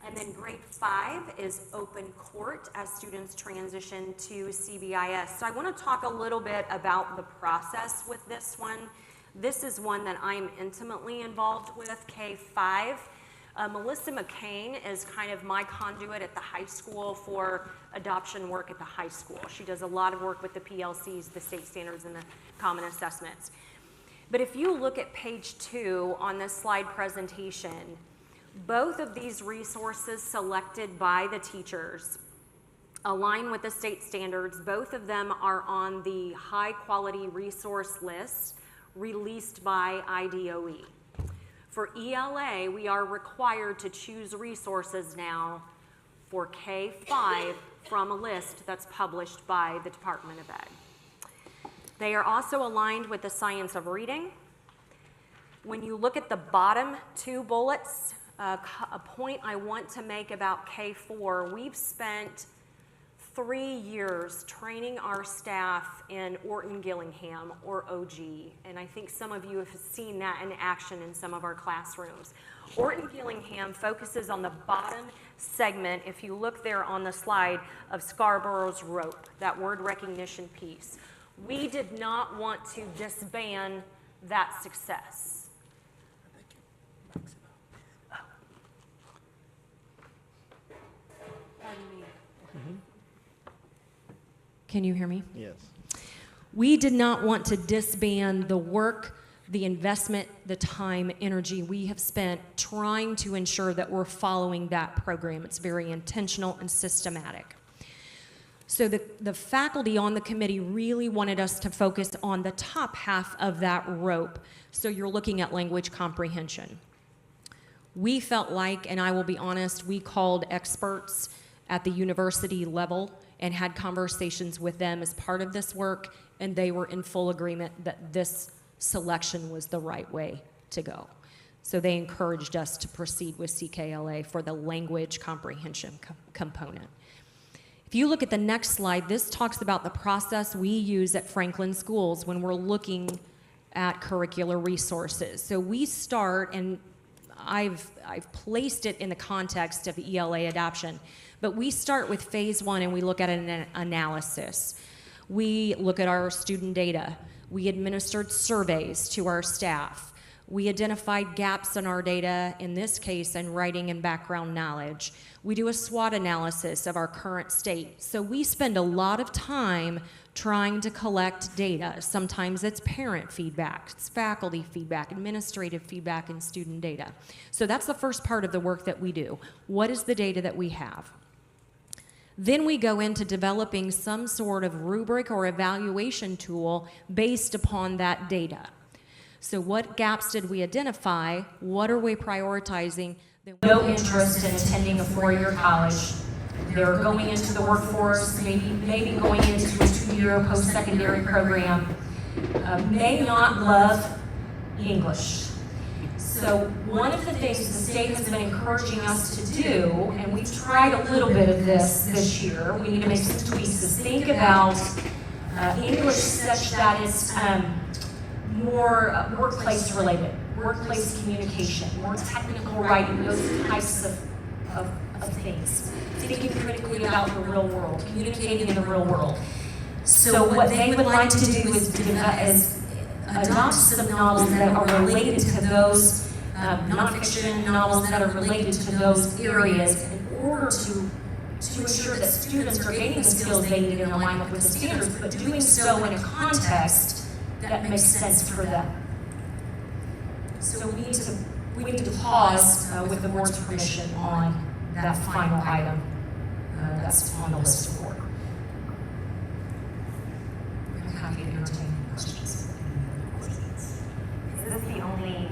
And then grade 5 is open court as students transition to CBIS. So I want to talk a little bit about the process with this one. This is one that I'm intimately involved with, K5. Melissa McCain is kind of my conduit at the high school for adoption work at the high school. She does a lot of work with the PLCs, the state standards, and the common assessments. But if you look at page 2 on this slide presentation, both of these resources selected by the teachers align with the state standards. Both of them are on the high quality resource list released by IDOE. For ELA, we are required to choose resources now for K5 from a list that's published by the Department of Ed. They are also aligned with the science of reading. When you look at the bottom 2 bullets, a point I want to make about K4, we've spent 3 years training our staff in Orton Gillingham, or OG, and I think some of you have seen that in action in some of our classrooms. Orton Gillingham focuses on the bottom segment, if you look there on the slide, of Scarborough's rope, that word recognition piece. We did not want to disband that success. Can you hear me? Yes. We did not want to disband the work, the investment, the time, energy we have spent trying to ensure that we're following that program. It's very intentional and systematic. So the faculty on the committee really wanted us to focus on the top half of that rope. So you're looking at language comprehension. We felt like, and I will be honest, we called experts at the university level and had conversations with them as part of this work, and they were in full agreement that this selection was the right way to go. So they encouraged us to proceed with CKLA for the language comprehension component. If you look at the next slide, this talks about the process we use at Franklin Schools when we're looking at curricular resources. So we start, and I've placed it in the context of ELA adoption, but we start with phase one and we look at an analysis. We look at our student data. We administered surveys to our staff. We identified gaps in our data, in this case, in writing and background knowledge. We do a SWOT analysis of our current state. So we spend a lot of time trying to collect data. Sometimes it's parent feedback, it's faculty feedback, administrative feedback, and student data. So that's the first part of the work that we do. What is the data that we have? Then we go into developing some sort of rubric or evaluation tool based upon that data. So what gaps did we identify? What are we prioritizing? No interest in attending a four-year college. They're going into the workforce, maybe going into a two-year post-secondary program, may not love English. So one of the things the state has been encouraging us to do, and we've tried a little bit of this year, we need to make some tweaks, is think about English such that it's more workplace related, workplace communication, more technical writing, those types of things. Thinking critically about the real world, communicating in the real world. So what they would like to do is adopt some novels that are related to those nonfiction novels that are related to those areas in order to ensure that students are gaining the skills they need in alignment with the standards, but doing so in a context that makes sense for them. So we need to pause with the board's permission on that final item that's on the list of work. I'm happy to entertain questions. Is this the only,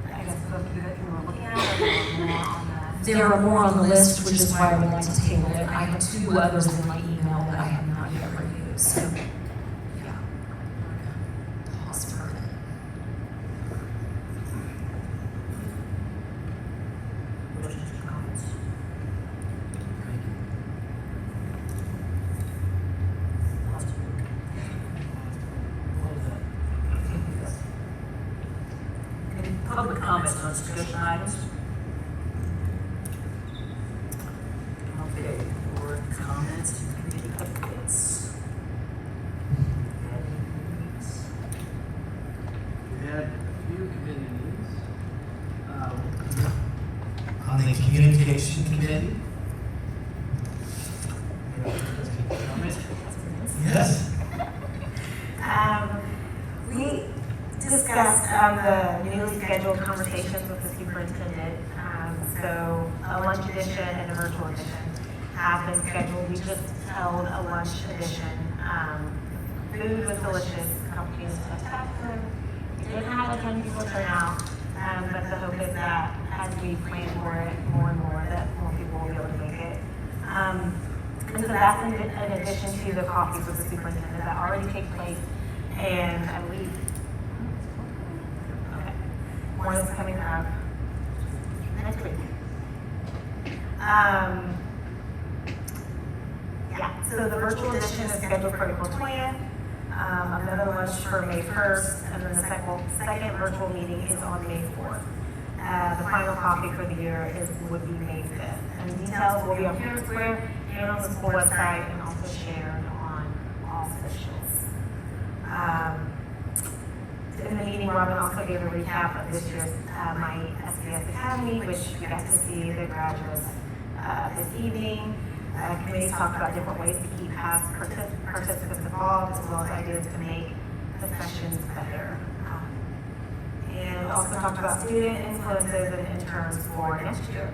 I guess, book you were looking at, or more on the? There are more on the list, which is why I would like to table it. I have two others in my email that I have not yet reviewed, so, yeah. Pause for a minute. Questions or comments? Any public comments on discussion items? Okay, board comments and committee updates. We had a few committee meetings. On the communication committee. Yes. We discussed the newly scheduled conversations with the superintendent. So a lunch edition and a virtual edition have been scheduled. We just held a lunch edition. Food was delicious. Companies fantastic. We didn't have a ton of people turn out, but the hope is that as we plan for it more and more, that more people will be able to make it. And so that's in addition to the coffees with the superintendent that already take place, and I believe one is coming up next week. Yeah, so the virtual edition is scheduled for April 20th, another lunch for May 1st, and then the second virtual meeting is on May 4th. The final copy for the year would be May 5th. And details will be on Parent Square and on the school website and also shared on all socials. In the meeting, Robin also gave a recap of this year's My SBS Academy, which we got to see the graduates this evening. Committee talked about different ways to keep past participants involved, as well as ideas to make the sessions better. And also talked about student influences and interns for next year.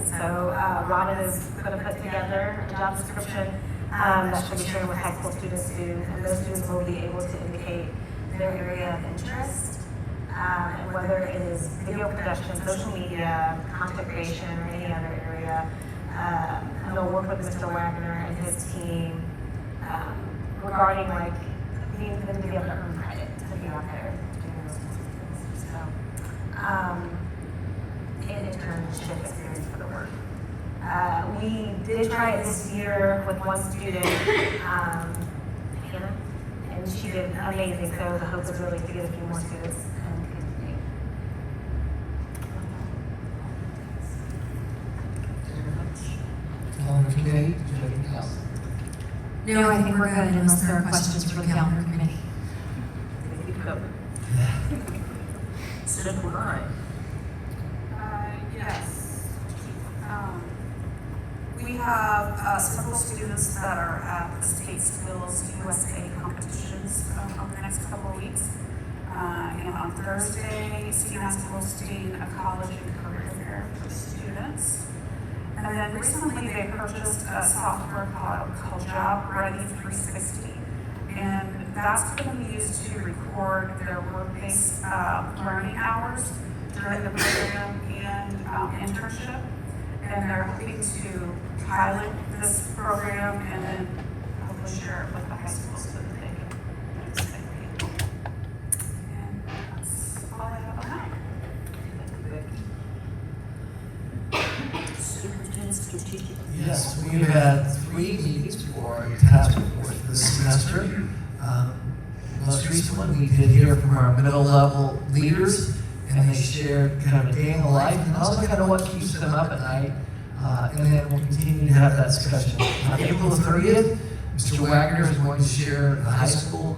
So Robin is going to put together a job description that she'll be sharing with high school students too, and those students will be able to indicate their area of interest, and whether it is video production, social media, content creation, or any other area. And they'll work with Mr. Wagner and his team regarding like being them to be able to earn credit to be out there doing those kinds of things. So, an internship experience for the work. We did try it this year with one student, Hannah, and she did amazing. So the hope is really to get a few more students and continue. Calendar committee, do you have anything else? No, I think we're good unless there are questions for the calendar committee. Simple line. Yes. We have several students that are at the State Skills USA competitions over the next couple of weeks. And on Thursday, CNAS is hosting a college and career fair for students. And then recently they purchased a software called Job Ready 360. And that's going to be used to record their work-based learning hours during the program and internship. And they're hoping to pilot this program and then hopefully share it with the high school so that they can participate. And that's all I have on that. Superintendent strategic. Yes, we've had 3 meetings for a task force this semester. Most recent one we did hear from our middle level leaders, and they shared kind of a day in the life and also kind of what keeps them up at night. And then we'll continue to have that discussion. On April 30th, Mr. Wagner is going to share the high school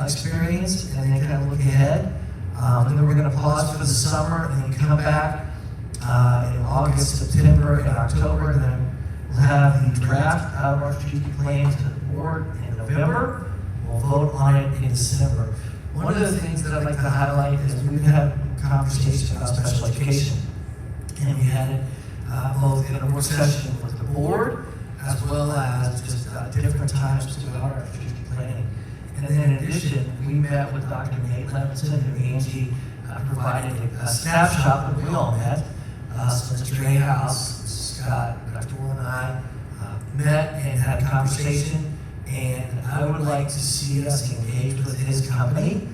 experience and then kind of look ahead. And then we're going to pause for the summer and then come back in August, September, and October, and then we'll have the draft out of our strategic plan to the board in November. We'll vote on it in December. One of the things that I'd like to highlight is we've had conversations about special education, and we had it both in a work session with the board as well as just different times throughout our strategic planning. And then in addition, we met with Dr. Nate Levinson, who Angie provided a snapshot that we all met. So Mr. Grayhouse, Scott, Dr. Will, and I met and had a conversation. And I would like to see us engage with his company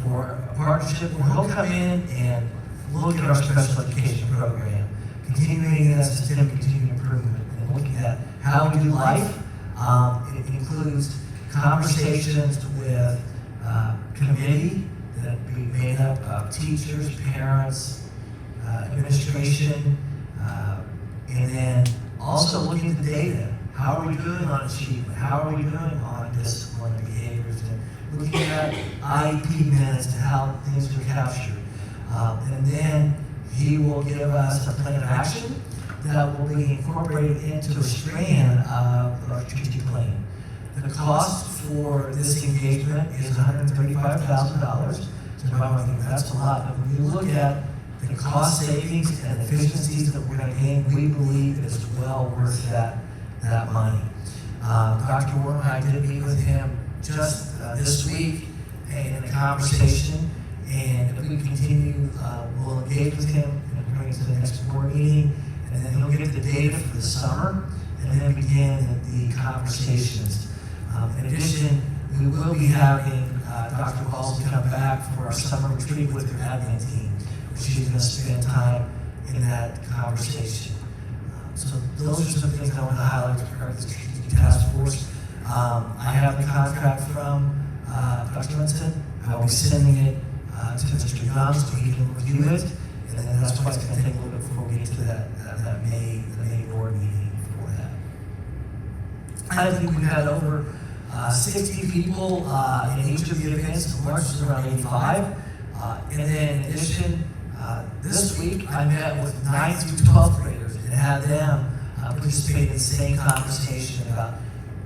for a partnership where he'll come in and look at our special education program, continuing that systemic continuing improvement, and looking at how we do life. It includes conversations with committee that be made up of teachers, parents, administration, and then also looking at the data. How are we doing on achievement? How are we doing on discipline and behaviors? And looking at IEP minutes and how things are captured. And then he will give us a plan of action that will be incorporated into a strand of our strategic plan. The cost for this engagement is $135,000. So you might think that's a lot, but when you look at the cost savings and efficiencies that we're going to gain, we believe it's well worth that money. Dr. Warren and I did meet with him just this week in a conversation, and if we continue, we'll engage with him and bring it to the next board meeting, and then he'll get the data for the summer, and then begin the conversations. In addition, we will be having Dr. Walls come back for our summer retreat with her admin team, which she's going to spend time in that conversation. So those are some things I want to highlight with regard to the strategic task force. I have the contract from Dr. Winston. I will be sending it to Mr. Young so he can review it, And then that's why it's going to take a little bit before we get to the May board meeting for that. I think we've had over 60 people in each of the events. The largest is around 85. And then in addition, this week I met with 9th through 12th graders and had them participate in the same conversation about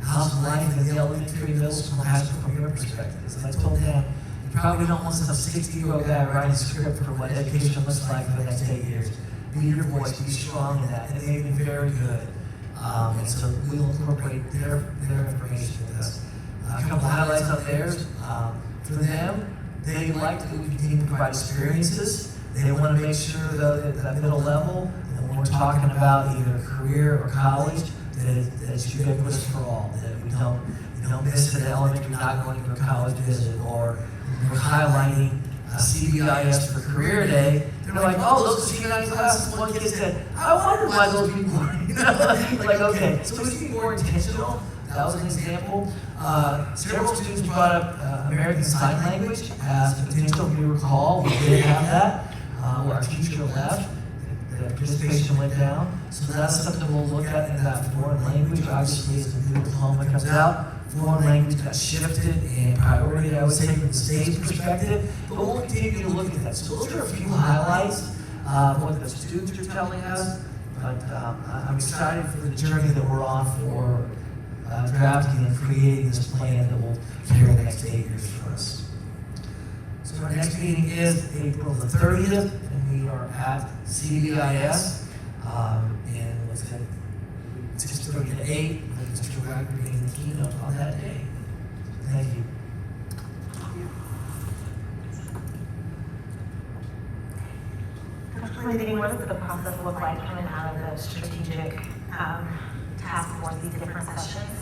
how's life in the elementary, middle school, high school from your perspective. And I told them, you probably don't want some 60-year-old guy writing a script for what education looks like for the next 8 years. Be your voice, be strong in that. And they've been very good. And so we'll incorporate their information with us. A couple highlights of theirs. For them, they like that we continue to provide experiences. They want to make sure, though, that that middle level, and when we're talking about either career or college, that it's ubiquitous for all. That we don't miss an element. You're not going to a college visit, or we're highlighting CBIS for Career Day. They're like, oh, those are C9 classes. One kid said, I wonder why those people are, like, okay. So we should be more intentional. That was an example. Several students brought up American Sign Language as a potential. If you recall, we did have that. Where our teacher left, the participation went down. So that's something we'll look at in that foreign language. Obviously, as the new diploma comes out, foreign language got shifted in priority, I would say, from the state's perspective. But we'll continue to look at that. So those are a few highlights of what the students are telling us. But I'm excited for the journey that we're on for drafting and creating this plan that will carry the next 8 years for us. So our next meeting is April the 30th, and we are at CBIS. And what's it? 6:30 to 8, with Mr. Wagner being the keynote on that day. Thank you. Dr. Lindsay, what does the process look like coming out of the strategic task force, these different sessions?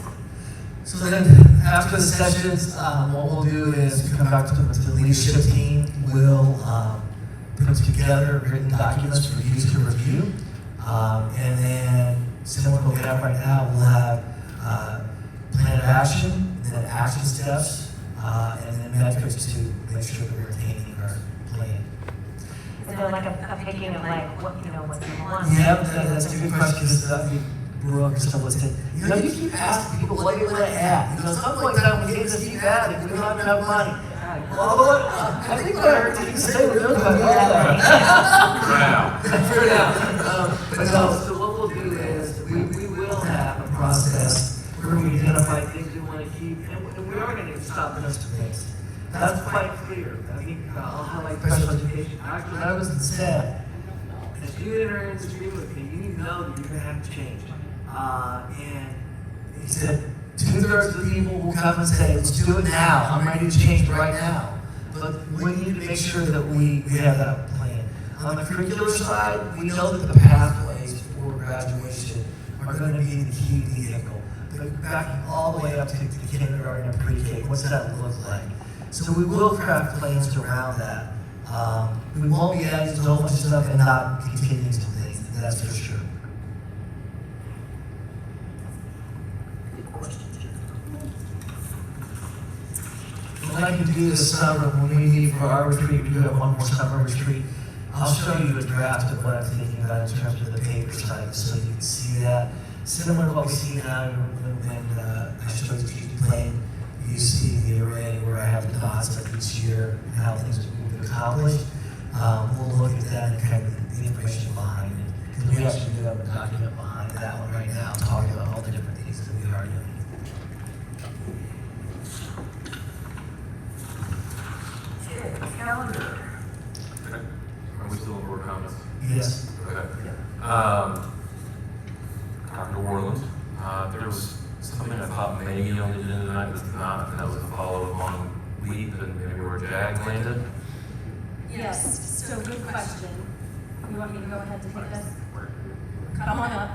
So then, after the sessions, what we'll do is come back to the leadership team. We'll put together written documents for you to review. And then, similar to what we have right now, we'll have plan of action, then action steps, and then metrics to make sure that we're attaining our plan. Is there like a picking of like what's number one? Yeah, that's a good question. Because Brooke or someone said, you keep asking people what they want to add. At some point in time, we get to keep adding. We don't have enough money. Well, I think what I heard you say was really about that. For now. But no, so what we'll do is we will have a process where we identify things we want to keep, and we are going to stop those things. That's quite clear. I think I'll highlight special education. Dr. Levinson said, if you enter into this agreement with me, you know that you're going to have to change. And he said, 2/3 of the people will come and say, let's do it now. I'm ready to change right now. But we need to make sure that we have that plan. On the curricular side, we know that the pathways for graduation are going to be the key vehicle. But backing all the way up to kindergarten and pre-K, what's that look like? So we will craft plans around that. We won't be adding so much stuff and not continuing some things, that's for sure. What I can do this summer, when we meet for our retreat, we do have one more summer retreat. I'll show you a draft of what I'm thinking about in terms of the paper side, so you can see that. Similar to what we see now when I show you the strategic plan, you see the array where I have the dots of each year and how things will be accomplished. We'll look at that and kind of the information behind it. Because we actually do have a document behind that one right now, talking about all the different things that we are doing. Calendar. Okay. Are we still in board comments? Yes. Okay. Dr. Warland, there was something I thought maybe on the agenda tonight was not, and that was a follow-up on LEAP and maybe where JAG landed. Yes, so good question. You want me to go ahead and take this? Come on up.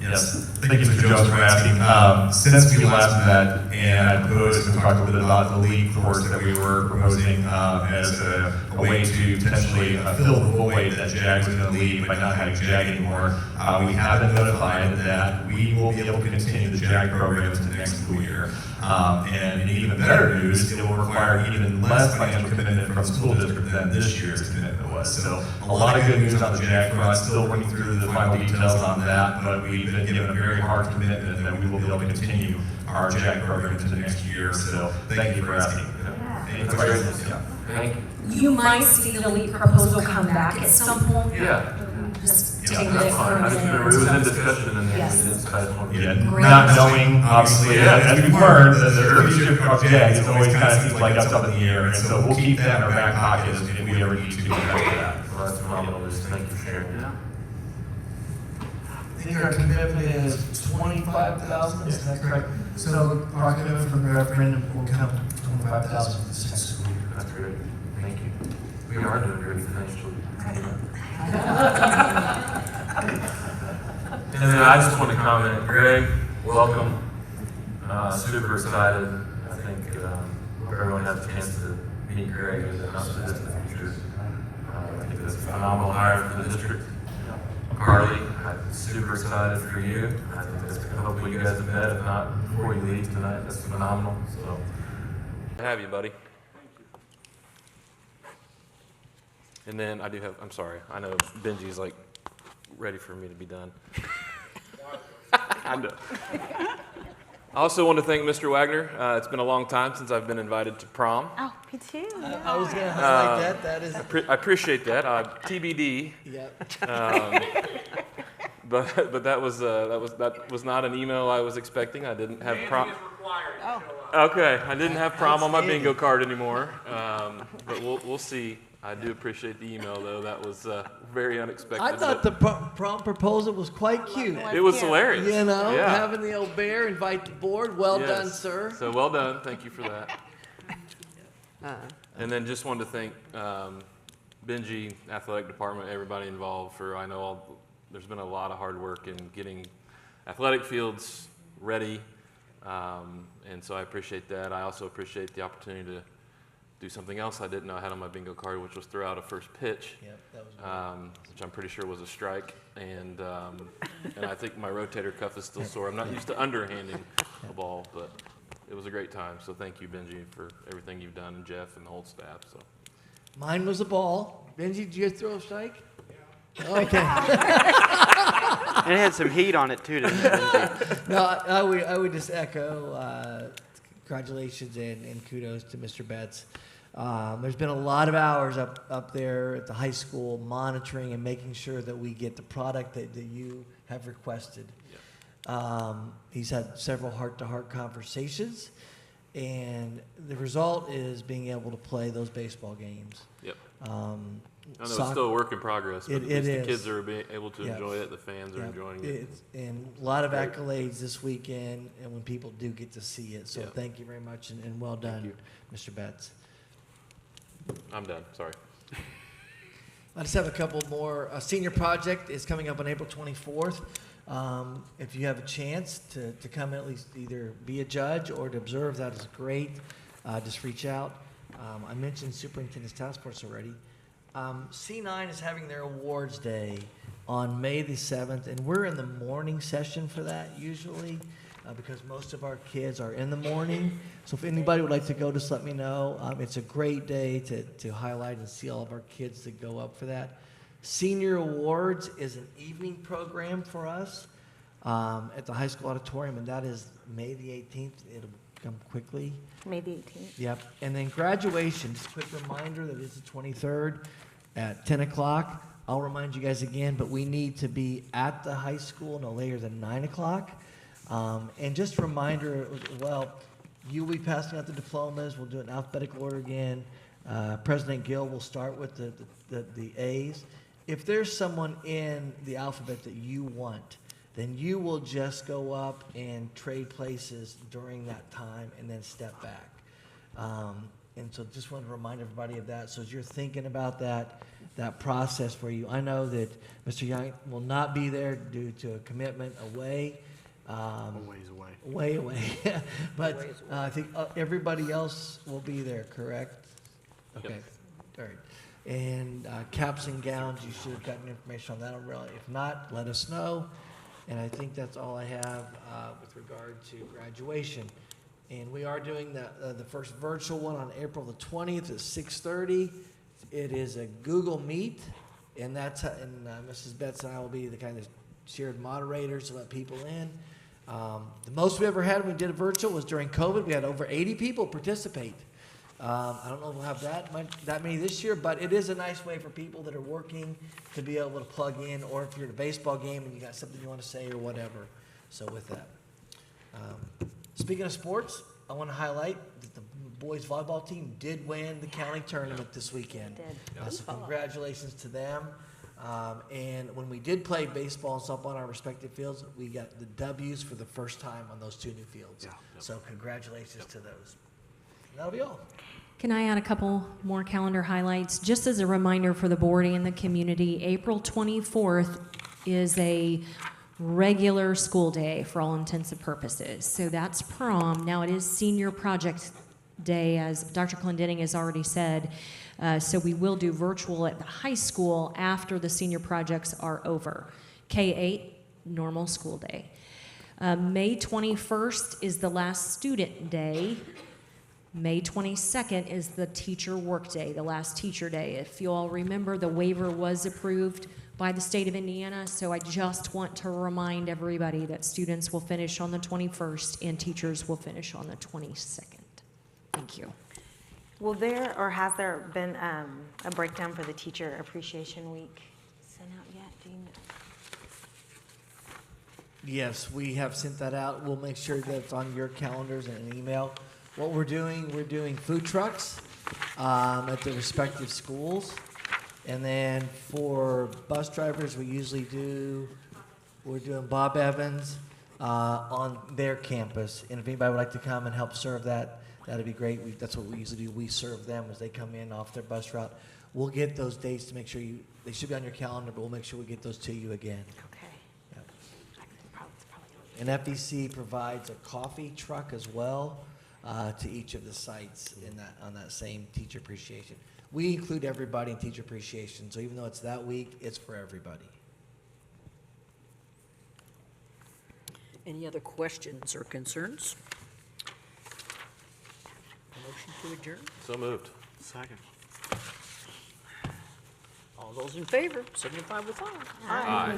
Yes. Thank you, Mr. Jones, for asking. Since we last met, and I proposed and talked a little bit about the league course that we were proposing as a way to potentially fill the void that JAG was going to leave by not having JAG anymore, we have been notified that we will be able to continue the JAG programs in the next school year. And even better news, it will require even less financial commitment from the school district than this year's commitment was. So a lot of good news on the JAG front, still working through the final details on that, but we've been given a very hard commitment that we will be able to continue our JAG program into the next year. So thank you for asking. Any questions? Yeah. Thank you. You might see the LEAP proposal come back at some point. Yeah. Just Yeah, take that's it for fine. a I just minute. remember it was in discussion and then Yes. we decided. Yeah, Great. not knowing, obviously, as we've learned, that the early shift of JAG is always kind of seems like that's up in the air, and so we'll keep that in our back pocket if we ever need to do that. Well, that's phenomenal, Liz. Thank you for sharing that. I think our commitment is 25,000, is that correct? So our commitment from the referendum will come 25,000 this next school year. That's great. Thank you. We are doing great financially. And then I just want to comment, Greg, welcome. Super excited. I think everyone has a chance to meet Greg in the not so distant future. I think that's a phenomenal hire for the district. Carly, I'm super excited for you. I think that's going to hopefully you guys have met, if not before you leave tonight. That's phenomenal. So, to have you, buddy. And then I do have, I'm sorry, I know Benji's like ready for me to be done. I know. I also want to thank Mr. Wagner. It's been a long time since I've been invited to prom. Oh, me too. I was going to highlight that. That is. I appreciate that. TBD. Yep. But that was not an email I was expecting. I didn't have prom. Oh. Okay, I didn't have prom on my bingo card anymore. But we'll see. I do appreciate the email though. That was very unexpected. I thought the prom proposal was quite cute. It was hilarious. You know, Yeah. having the old bear invite the board. Well Yes. done, sir. So well done. Thank you for that. And then just wanted to thank Benji, athletic department, everybody involved for, I know there's been a lot of hard work in getting athletic fields ready. And so I appreciate that. I also appreciate the opportunity to do something else I didn't know I had on my bingo card, which was throw out a first pitch, Yep, that was which I'm pretty sure was a strike. And I think my rotator cuff is still sore. I'm not used to underhanding a ball, but it was a great time. So thank you, Benji, for everything you've done, and Jeff and the whole staff. So Mine was a ball. Benji, did you throw a strike? Yeah. Okay. And it had some heat on it too, didn't it? No, I would just echo congratulations and kudos to Mr. Betts. There's been a lot of hours up there at the high school monitoring and making sure that we get the product that you have requested. He's had several heart-to-heart conversations, and the result is being able to play those baseball games. Yep. I know it's still a work in progress, but It at least the is. kids are being able to Yep. enjoy it. The fans are Yep. enjoying it. And a lot of Great. accolades this weekend, and when people do get to see it. So Yep. thank you very much, and well done, Mr. Betts. I'm done. Sorry. I just have a couple more. A senior project is coming up on April 24th. If you have a chance to come at least either be a judge or to observe, that is great. Just reach out. I mentioned Superintendent's Task Force already. C9 is having their awards day on May the 7th, and we're in the morning session for that usually because most of our kids are in the morning. So if anybody would like to go, just let me know. It's a great day to highlight and see all of our kids that go up for that. Senior Awards is an evening program for us at the high school auditorium, and that is May the 18th. It'll come quickly. May the 18th. Yep. And then graduation, just a quick reminder that it's the 23rd at 10 o'clock. I'll remind you guys again, but we need to be at the high school no later than 9 o'clock. And just a reminder, well, you'll be passing out the diplomas. We'll do it in alphabetical order again. President Gill will start with the A's. If there's someone in the alphabet that you want, then you will just go up and trade places during that time and then step back. And so just want to remind everybody of that. So as you're thinking about that process for you, I know that Mr. Young will not be there due to a commitment away, A ways away. Way away. But I think everybody else will be there, correct? Okay, all right. And caps and gowns, you should have gotten information on that already. If not, let us know. And I think that's all I have with regard to graduation. And we are doing the first virtual one on April the 20th at 6:30. It is a Google Meet, and Mrs. Betts and I will be the kind of shared moderators to let people in. The most we ever had when we did a virtual was during COVID. We had over 80 people participate. I don't know if we'll have that many this year, but it is a nice way for people that are working to be able to plug in, or if you're at a baseball game and you got something you want to say or whatever. So with that. Speaking of sports, I want to highlight that the boys volleyball team did win the county tournament this weekend. So congratulations to them. And when we did play baseball and stuff on our respective fields, we got the W's for the first time on those 2 new fields. So congratulations to those. And that'll be all. Can I add a couple more calendar highlights? Just as a reminder for the board and the community, April 24th is a regular school day for all intents and purposes. So that's prom. Now it is senior project day, as Dr. Clendenning has already said. So we will do virtual at the high school after the senior projects are over. K-8, normal school day. May 21st is the last student day. May 22nd is the teacher work day, the last teacher day. If you all remember, the waiver was approved by the state of Indiana, so I just want to remind everybody that students will finish on the 21st and teachers will finish on the 22nd. Thank you. Will there, or has there been a breakdown for the Teacher Appreciation Week sent out yet? Do you know? Yes, we have sent that out. We'll make sure that it's on your calendars and an email. What we're doing food trucks at the respective schools. And then for bus drivers, we're doing Bob Evans on their campus. And if anybody would like to come and help serve that, that'd be great. That's what we usually do. We serve them as they come in off their bus route. We'll get those dates to make sure they should be on your calendar, but we'll make sure we get those to you again. Okay. Yep. And FEC provides a coffee truck as well to each of the sites on that same teacher appreciation. We include everybody in teacher appreciation, so even though it's that week, it's for everybody. Any other questions or concerns? Motion to adjourn? So moved. Second. All those in favor, signify with aye. Aye.